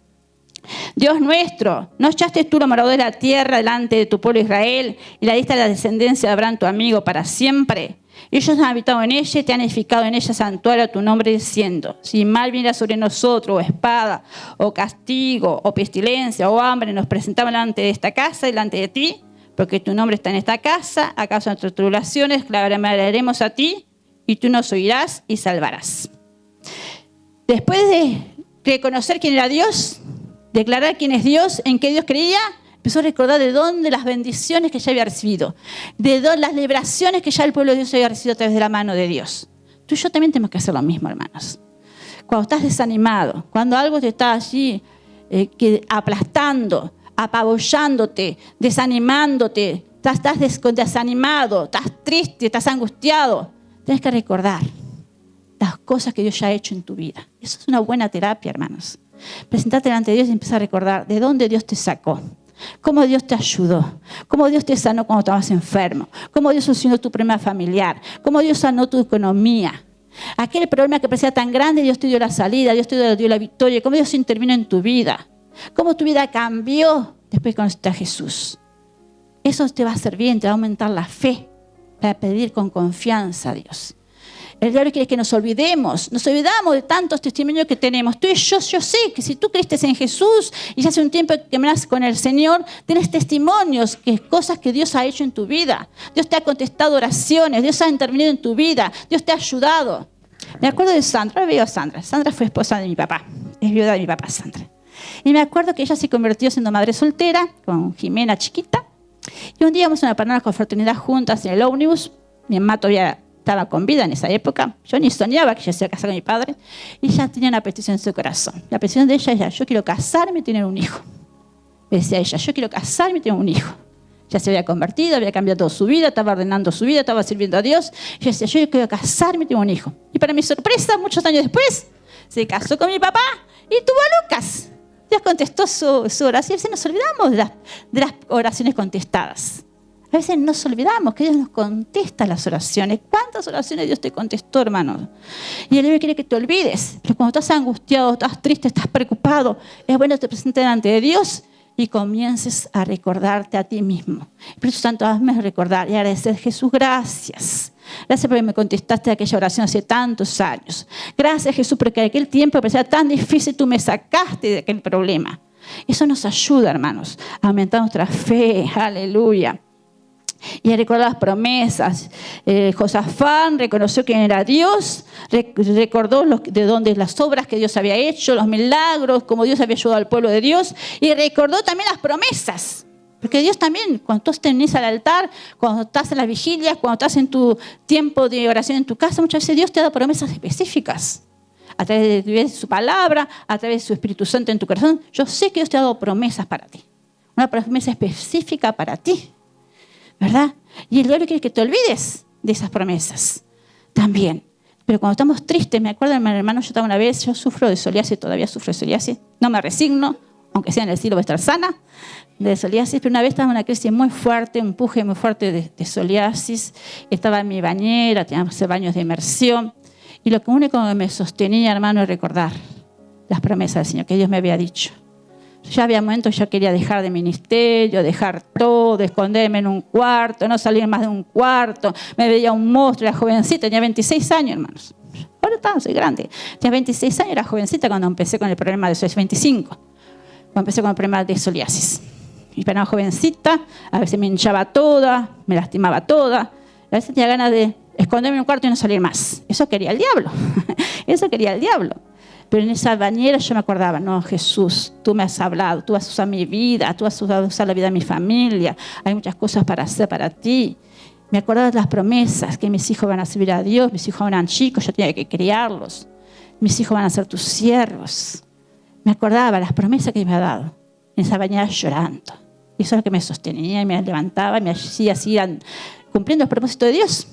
Dios nuestro, ¿no echaste tú los moradores de la tierra delante de tu pueblo Israel y la diste a la descendencia de Abraham tu amigo para siempre? Ellos han habitado en ella y te han edificado en ella santuario a tu nombre, diciendo: si mal viniera sobre nosotros, o espada, o castigo, o pestilencia, o hambre, nos presentamos delante de esta casa, delante de ti, porque tu nombre está en esta casa. A causa de nuestras tribulaciones, clamaremos a ti, y tú nos oirás y salvarás. Después de reconocer quién era Dios, declarar quién es Dios, en qué Dios creía, Empezó a recordar de dónde las bendiciones que ya había recibido, de dónde las liberaciones que ya el pueblo de Dios había recibido a través de la mano de Dios. Tú y yo también tenemos que hacer lo mismo, hermanos. Cuando estás desanimado, cuando algo te está allí aplastando, apabullándote, desanimándote, estás desanimado, estás triste, estás angustiado, tienes que recordar las cosas que Dios ya ha hecho en tu vida. Eso es una buena terapia, hermanos. Presentarte delante de Dios y empezar a recordar de dónde Dios te sacó, cómo Dios te ayudó, cómo Dios te sanó cuando estabas enfermo, cómo Dios solucionó tu problema familiar, cómo Dios sanó tu economía. Aquel problema que parecía tan grande, Dios te dio la salida, Dios te dio la victoria, cómo Dios intervino en tu vida, cómo tu vida cambió después de conocerte a Jesús. Eso te va a hacer bien, te va a aumentar la fe para pedir con confianza a Dios. El diablo quiere que nos olvidamos de tantos testimonios que tenemos. Tú y yo sé que si tú creíste en Jesús y ya hace un tiempo que me das con el Señor, tienes testimonios, que cosas que Dios ha hecho en tu vida. Dios te ha contestado oraciones, Dios ha intervenido en tu vida, Dios te ha ayudado. Me acuerdo de Sandra, ahora veo a Sandra. Sandra fue esposa de mi papá, es viuda de mi papá, Sandra. Y me acuerdo que ella se convirtió siendo madre soltera, con Jimena chiquita. Y un día íbamos a una parada con fraternidad juntas en el ómnibus. Mi mamá todavía estaba con vida en esa época. Yo ni soñaba que ella se iba a casar con mi padre. Y ella tenía una petición en su corazón. La petición de ella era: yo quiero casarme y tener un hijo. Me decía ella: yo quiero casarme y tener un hijo. Ya se había convertido, había cambiado toda su vida, estaba ordenando su vida, estaba sirviendo a Dios. Y ella decía: yo quiero casarme y tener un hijo. Y para mi sorpresa, muchos años después, se casó con mi papá y tuvo a Lucas. Dios contestó su oración. A veces nos olvidamos de las oraciones contestadas. A veces nos olvidamos que Dios nos contesta las oraciones. ¿Cuántas oraciones Dios te contestó, hermano? Y el Dios quiere que te olvides. Pero cuando estás angustiado, estás triste, estás preocupado, es bueno que te presentes delante de Dios y comiences a recordarte a ti mismo. Espíritu Santo, hazme recordar y agradecer: Jesús, gracias. Gracias porque me contestaste aquella oración hace tantos años. Gracias, Jesús, porque en aquel tiempo que parecía tan difícil, tú me sacaste de aquel problema. Eso nos ayuda, hermanos, a aumentar nuestra fe. Aleluya. Y a recordar las promesas. Josafat reconoció quién era Dios, recordó de dónde las obras que Dios había hecho, los milagros, cómo Dios había ayudado al pueblo de Dios, y recordó también las promesas. Porque Dios también, cuando tú tenés al altar, cuando estás en las vigilias, cuando estás en tu tiempo de oración en tu casa, muchas veces Dios te da promesas específicas. A través de su palabra, a través de su Espíritu Santo en tu corazón. Yo sé que Dios te ha dado promesas para ti. Una promesa específica para ti. ¿Verdad? Y el diablo quiere que te olvides de esas promesas también. Pero cuando estamos tristes, me acuerdo, hermano, yo estaba una vez, yo sufro de psoriasis, todavía sufro de psoriasis. No me resigno, aunque sea en el cielo voy a estar sana de psoriasis, pero una vez estaba en una crisis muy fuerte, un empuje muy fuerte de psoriasis. Estaba en mi bañera, teníamos que hacer baños de inmersión. Y lo único que me sostenía, hermano, es recordar las promesas del Señor, que Dios me había dicho. Ya había momentos que yo quería dejar de ministerio, dejar todo, esconderme en un cuarto, no salir más de un cuarto. Me veía un monstruo, era jovencita, tenía 26 años, hermanos. Ahora soy grande. Tenía 26 años, era jovencita cuando empecé con el problema de psoriasis, 25. Cuando empecé con el problema de psoriasis. Y era jovencita, a veces me hinchaba toda, me lastimaba toda. A veces tenía ganas de esconderme en un cuarto y no salir más. Eso quería el diablo. Eso quería el diablo. Pero en esa bañera yo me acordaba: no, Jesús, tú me has hablado, tú vas a usar mi vida, tú vas a usar la vida de mi familia. Hay muchas cosas para hacer para ti. Me acordaba de las promesas, que mis hijos van a servir a Dios, mis hijos eran chicos, yo tenía que criarlos. Mis hijos van a ser tus siervos. Me acordaba de las promesas que me ha dado. En esa bañera llorando. Y eso es lo que me sostenía y me levantaba y me hacía así, cumpliendo el propósito de Dios.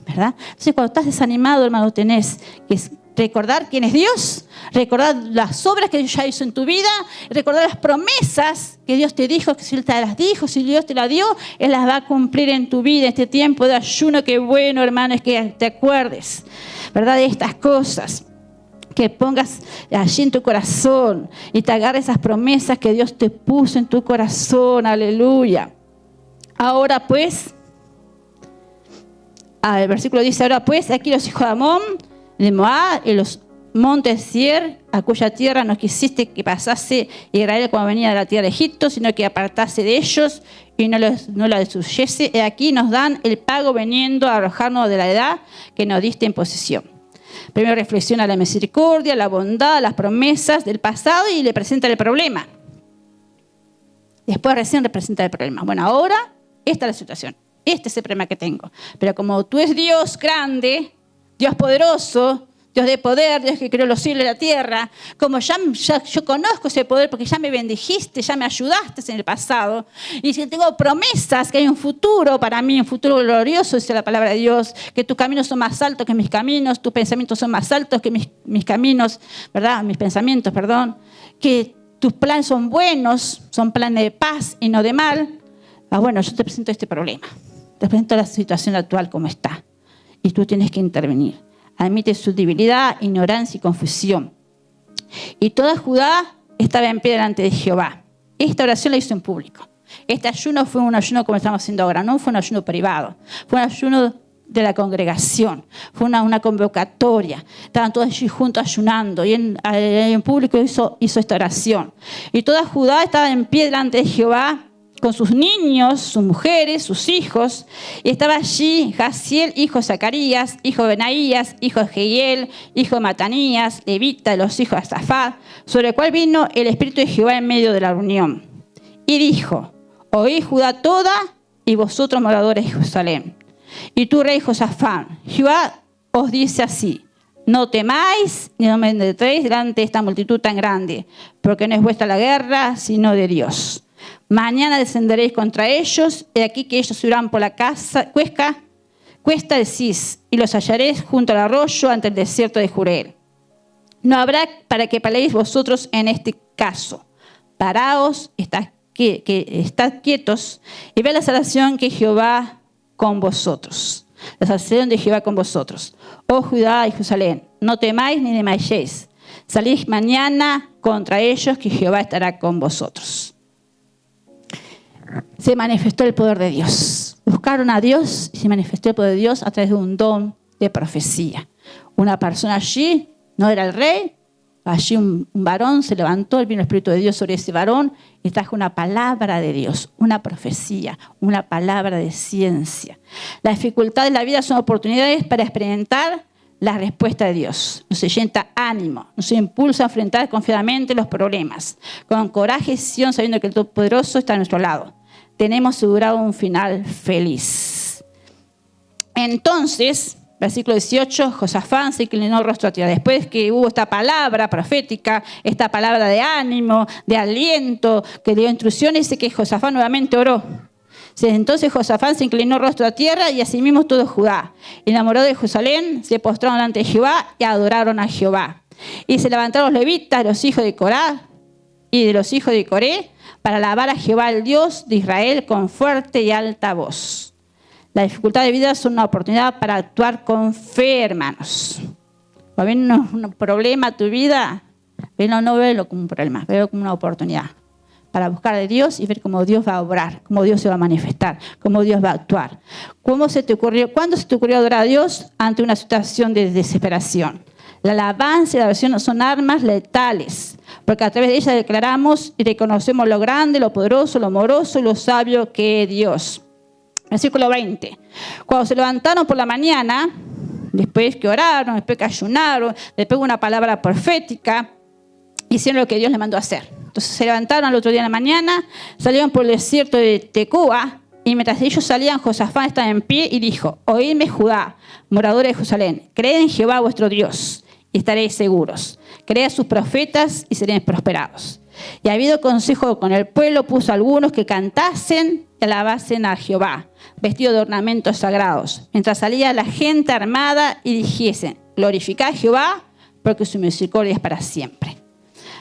¿Verdad? Entonces, cuando estás desanimado, hermano, tenés que recordar quién es Dios, recordar las obras que Dios ya hizo en tu vida, recordar las promesas que Dios te dijo, que si Él te las dijo, si Dios te las dio, Él las va a cumplir en tu vida. Este tiempo de ayuno, qué bueno, hermano, es que te acuerdes, ¿verdad?, de estas cosas, que pongas allí en tu corazón y te agarres esas promesas que Dios te puso en tu corazón. Aleluya. Ahora pues, el versículo dice: ahora pues, aquí los hijos de Amón, de Moab, y los montes Seir, a cuya tierra no quisiste que pasase Israel cuando venía de la tierra de Egipto, sino que apartase de ellos y no la destruyese. Y aquí nos dan el pago viniendo a arrojarnos de la edad que nos diste en posesión. Primero reflexiona la misericordia, la bondad, las promesas del pasado y le presenta el problema. Después recién representa el problema. Bueno, ahora esta es la situación. Este es el problema que tengo. Pero como tú eres Dios grande, Dios poderoso, Dios de poder, Dios que creó los cielos y la tierra, como ya yo conozco ese poder porque ya me bendijiste, ya me ayudaste en el pasado, y si tengo promesas que hay un futuro para mí, un futuro glorioso, dice la palabra de Dios, que tus caminos son más altos que mis caminos, tus pensamientos son más altos que mis caminos, ¿verdad? Mis pensamientos, perdón, que tus planes son buenos, son planes de paz y no de mal. Bueno, yo te presento este problema, te presento la situación actual como está, y tú tienes que intervenir. Admite su debilidad, ignorancia y confusión. Y toda Judá estaba en pie delante de Jehová. Esta oración la hizo en público. Este ayuno fue un ayuno como estamos haciendo ahora, no fue un ayuno privado. Fue un ayuno de la congregación. Fue una convocatoria. Estaban todos allí juntos ayunando. Y en público hizo esta oración. Y toda Judá estaba en pie delante de Jehová, con sus niños, sus mujeres, sus hijos, y estaba allí Jaziel, hijo de Zacarías, hijo de Benaías, hijo de Jehiel, hijo de Matanías, levita de los hijos de Asafat, sobre el cual vino el Espíritu de Jehová en medio de la reunión. Y dijo: oí Judá toda, y vosotros moradores de Jerusalén. Y tú, rey Josafat, Jehová os dice así: no temáis, ni os amedrentéis delante de esta multitud tan grande, porque no es vuestra la guerra, sino de Dios. Mañana descenderéis contra ellos, y aquí que ellos subirán por la cuesta de Cis, y los hallaréis junto al arroyo ante el desierto de Jureel. No habrá para que peleéis vosotros en este caso. Paraos, estad quietos, y ved la salvación que Jehová con vosotros. La salvación de Jehová con vosotros. Oh Judá y Jerusalén, no temáis ni desmayéis. Salid mañana contra ellos, que Jehová estará con vosotros. Se manifestó el poder de Dios. Buscaron a Dios y se manifestó el poder de Dios a través de un don de profecía. Una persona allí, no era el rey, allí un varón se levantó, vino el Espíritu de Dios sobre ese varón y trajo una palabra de Dios, una profecía, una palabra de ciencia. Las dificultades de la vida son oportunidades para experimentar la respuesta de Dios. Nos inyecta ánimo, nos impulsa a enfrentar confiadamente los problemas, con coraje y decisión, sabiendo que el Todopoderoso está a nuestro lado. Tenemos asegurado un final feliz. Entonces, versículo 18, Josafat se inclinó rostro a tierra. Después que hubo esta palabra profética, esta palabra de ánimo, de aliento, que dio instrucciones, dice que Josafat nuevamente oró. Entonces Josafat se inclinó rostro a tierra, y asimismo todo Judá. Y enamorado de Jerusalén, se postraron delante de Jehová y adoraron a Jehová. Y se levantaron los levitas, los hijos de Corá y de los hijos de Coré, para alabar a Jehová, el Dios de Israel, con fuerte y alta voz. La dificultad de vida es una oportunidad para actuar con fe, hermanos. Va a haber un problema a tu vida, no velo como un problema, velo como una oportunidad para buscar a Dios y ver cómo Dios va a obrar, cómo Dios se va a manifestar, cómo Dios va a actuar. ¿Cuándo se te ocurrió adorar a Dios ante una situación de desesperación? La alabanza y la oración son armas letales, porque a través de ellas declaramos y reconocemos lo grande, lo poderoso, lo amoroso y lo sabio que es Dios. Versículo 20. Cuando se levantaron por la mañana, después que oraron, después que ayunaron, después de una palabra profética, hicieron lo que Dios les mandó a hacer. Entonces se levantaron al otro día en la mañana, salieron por el desierto de Tecoa, y mientras ellos salían, Josafat estaba en pie y dijo: oídme, Judá, moradores de Jerusalén, creed en Jehová vuestro Dios y estaréis seguros. Creed a sus profetas y seréis prosperados. Y habido consejo con el pueblo, puso a algunos que cantasen y alabasen a Jehová, vestidos de ornamentos sagrados, mientras salía la gente armada, y dijesen: glorificad a Jehová, porque su misericordia es para siempre.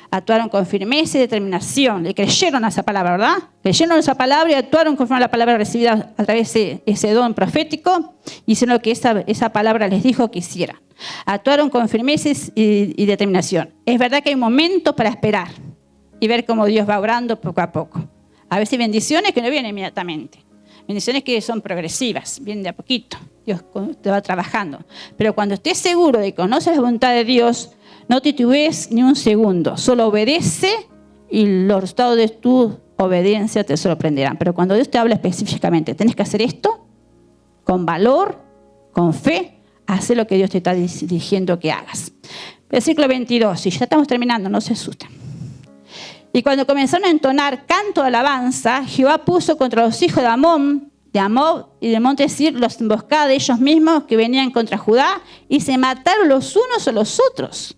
Actuaron con firmeza y determinación. Le creyeron a esa palabra, ¿verdad? Creyeron a esa palabra y actuaron conforme a la palabra recibida a través de ese don profético, y hicieron lo que esa palabra les dijo que hicieran. Actuaron con firmeza y determinación. Es verdad que hay momentos para esperar y ver cómo Dios va obrando poco a poco. A veces bendiciones que no vienen inmediatamente. Bendiciones que son progresivas, vienen de a poquito. Dios te va trabajando. Pero cuando estés seguro de que conoces la voluntad de Dios, no titubees ni un segundo. Solo obedece y los resultados de tu obediencia te sorprenderán. Pero cuando Dios te habla específicamente, tenés que hacer esto con valor, con fe, hacer lo que Dios te está diciendo que hagas. Versículo 22, y ya estamos terminando, no se asusten. Y cuando comenzaron a entonar canto de alabanza, Jehová puso contra los hijos de Amón, de Amob y de monte Sir los emboscadas de ellos mismos que venían contra Judá, y se mataron los unos a los otros.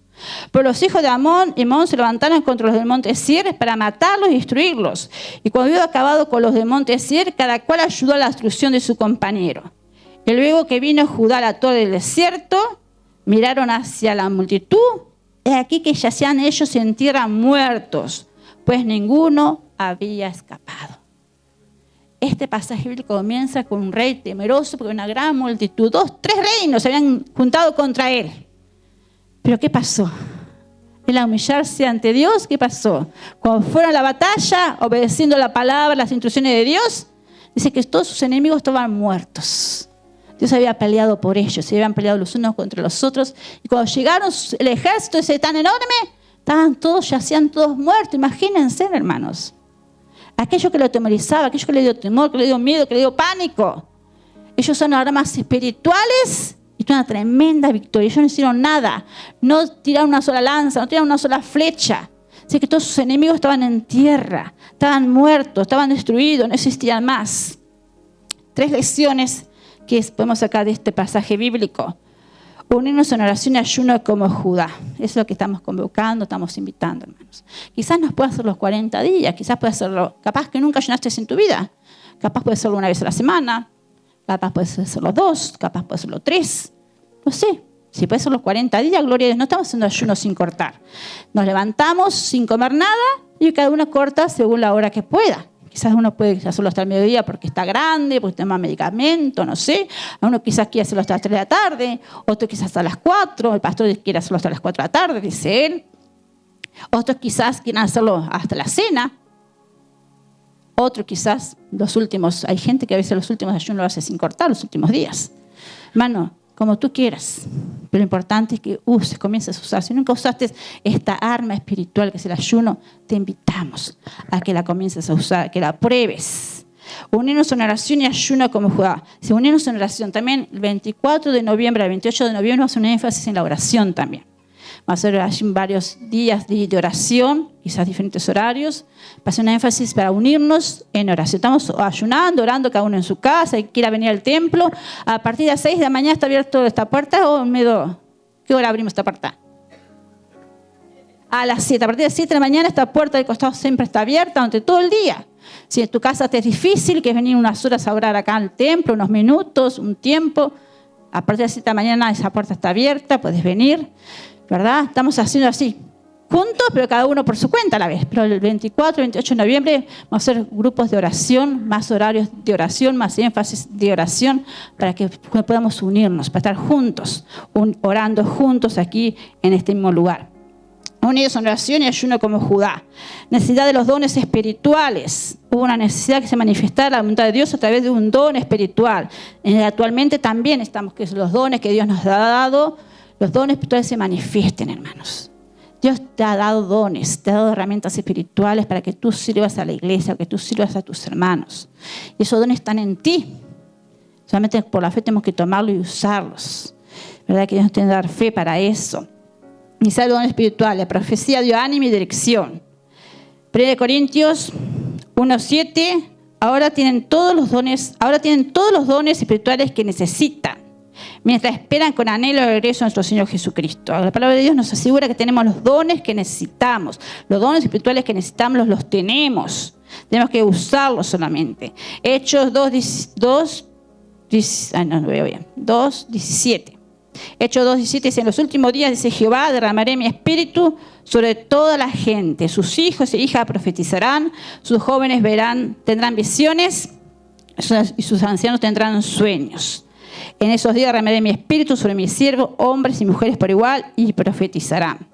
Pero los hijos de Amón y Amón se levantaron contra los del monte Sir para matarlos y destruirlos. Y cuando hubo acabado con los del monte Sir, cada cual ayudó a la destrucción de su compañero. Y luego que vino Judá a la torre del desierto, miraron hacia la multitud. He aquí que yacían ellos en tierra muertos, pues ninguno había escapado. Este pasaje bíblico comienza con un rey temeroso porque una gran multitud, 2, 3 reinos se habían juntado contra él. Pero ¿qué pasó? En la humillarse ante Dios, ¿qué pasó? Cuando fueron a la batalla, obedeciendo la palabra, las instrucciones de Dios, dice que todos sus enemigos estaban muertos. Dios había peleado por ellos, se habían peleado los unos contra los otros. Y cuando llegaron el ejército ese tan enorme, yacían todos muertos. Imagínense, hermanos. Aquello que lo temorizaba, aquello que le dio temor, que le dio miedo, que le dio pánico. Ellos son armas espirituales y tuvieron una tremenda victoria. Ellos no hicieron nada. No tiraron una sola lanza, no tiraron una sola flecha. Así que todos sus enemigos estaban en tierra, estaban muertos, estaban destruidos, no existían más. 3 lecciones que podemos sacar de este pasaje bíblico. Unirnos en oración y ayuno como Judá. Eso es lo que estamos convocando, estamos invitando, hermanos. Quizás nos pueda hacer los 40 días, quizás pueda hacerlo, capaz que nunca ayunaste en tu vida. Capaz puede hacerlo una vez a la semana, capaz puede hacerlo 2, capaz puede hacerlo 3. No sé, si puede ser los 40 días, gloria a Dios. No estamos haciendo ayuno sin cortar. Nos levantamos sin comer nada y cada uno corta según la hora que pueda. Quizás uno puede hacerlo hasta el mediodía porque está grande, porque toma medicamento, no sé. Uno quizás quiere hacerlo hasta las 3 de la tarde, otro quizás hasta las 4. El pastor quiere hacerlo hasta las 4 de la tarde, dice él. Otros quizás quieran hacerlo hasta la cena. Otro quizás los últimos. Hay gente que a veces los últimos ayunos lo hace sin cortar, los últimos días. Hermano, como tú quieras. Pero lo importante es que comiences a usar. Si nunca usaste esta arma espiritual que es el ayuno, te invitamos a que la comiences a usar, que la pruebes. Unirnos en oración y ayuno como Judá. Si unirnos en oración también, el 24 de noviembre al 28 de noviembre vamos a hacer un énfasis en la oración también. Vamos a hacer varios días de oración, quizás diferentes horarios. Va a ser un énfasis para unirnos en oración. Estamos ayunando, orando cada uno en su casa, y quiera venir al templo. A partir de las 6 de la mañana está abierta esta puerta o ¿qué hora abrimos esta puerta? A las 7. A partir de las 7 de la mañana esta puerta del costado siempre está abierta durante todo el día. Si en tu casa te es difícil, que es venir unas horas a orar acá al templo, unos minutos, un tiempo, a partir de las 7 de la mañana esa puerta está abierta, puedes venir. ¿Verdad? Estamos haciendo así, juntos, pero cada uno por su cuenta a la vez. Pero el 24, 28 de noviembre vamos a hacer grupos de oración, más horarios de oración, más énfasis de oración, para que podamos unirnos, para estar juntos, orando juntos aquí en este mismo lugar. Unidos en oración y ayuno como Judá. Necesidad de los dones espirituales. Hubo una necesidad que se manifestara la voluntad de Dios a través de un don espiritual. Actualmente también estamos que los dones que Dios nos ha dado, los dones espirituales se manifiesten, hermanos. Dios te ha dado dones, te ha dado herramientas espirituales para que tú sirvas a la iglesia, que tú sirvas a tus hermanos. Y esos dones están en ti. Solamente por la fe tenemos que tomarlos y usarlos. ¿Verdad? Que Dios tiene que dar fe para eso. Y sabe dones espirituales. Profecía dio ánimo y dirección. 1 Corintios 1:7. Ahora tienen todos los dones espirituales que necesitan, mientras esperan con anhelo el regreso de nuestro Señor Jesucristo. La palabra de Dios nos asegura que tenemos los dones que necesitamos. Los dones espirituales que necesitamos los tenemos. Tenemos que usarlos solamente. Hechos 2:17. Hechos 2:17 dice: en los últimos días, dice Jehová, derramaré mi espíritu sobre toda la gente. Sus hijos e hijas profetizarán, sus jóvenes tendrán visiones y sus ancianos tendrán sueños. En esos días derramaré mi espíritu sobre mis siervos, hombres y mujeres por igual, y profetizarán.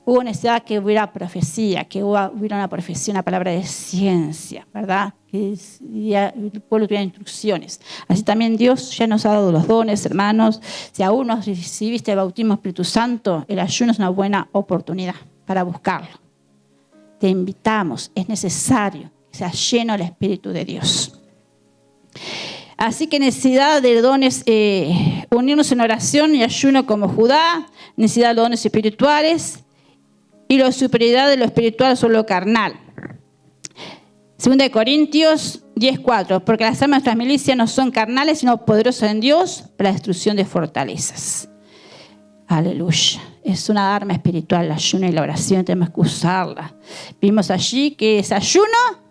Hubo necesidad que hubiera profecía, que hubiera una profecía, una palabra de ciencia, ¿verdad? Que el pueblo tuviera instrucciones. Así también Dios ya nos ha dado los dones, hermanos. Si aún no recibiste el bautismo Espíritu Santo, el ayuno es una buena oportunidad para buscarlo. Te invitamos, es necesario que seas lleno del Espíritu de Dios. Así que necesidad de dones, unirnos en oración y ayuno como Judá, necesidad de dones espirituales. y la superioridad de lo espiritual sobre lo carnal. 2 Corintios 10:4, porque las armas de nuestras milicias no son carnales, sino poderosas en Dios para la destrucción de fortalezas. Aleluya. Es una arma espiritual, el ayuno y la oración, tenemos que usarla. Vimos allí que ese ayuno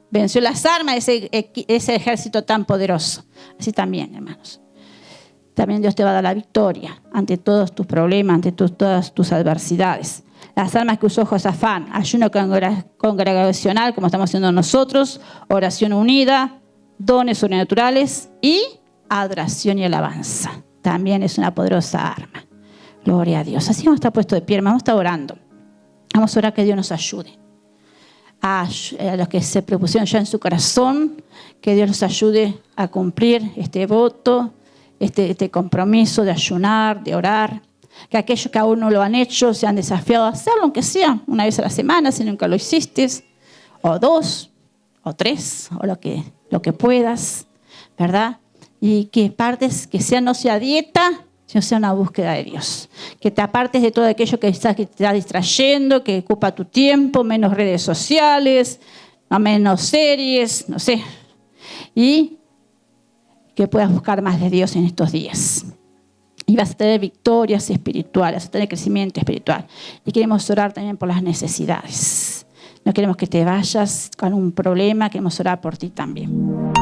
venció las armas de ese ejército tan poderoso. Así también, hermanos. También Dios te va a dar la victoria ante todos tus problemas, ante todas tus adversidades. Las armas que usó Josafat: ayuno congregacional, como estamos haciendo nosotros, oración unida, dones sobrenaturales y adoración y alabanza. También es una poderosa arma. Gloria a Dios. Así vamos a estar puestos de pie, vamos a estar orando. Vamos a orar que Dios nos ayude. A los que se propusieron ya en su corazón, que Dios los ayude a cumplir este voto, este compromiso de ayunar, de orar. Que aquellos que aún no lo han hecho se han desafiado a hacerlo, aunque sea una vez a la semana, si nunca lo hiciste, o 2, o 3, o lo que puedas, ¿verdad? Y que partes, que no sea dieta, sino sea una búsqueda de Dios. Que te apartes de todo aquello que te está distrayendo, que ocupa tu tiempo, menos redes sociales, menos series, no sé. Y que puedas buscar más de Dios en estos días. Y vas a tener victorias espirituales, vas a tener crecimiento espiritual. Y queremos orar también por las necesidades. No queremos que te vayas con un problema, queremos orar por ti también.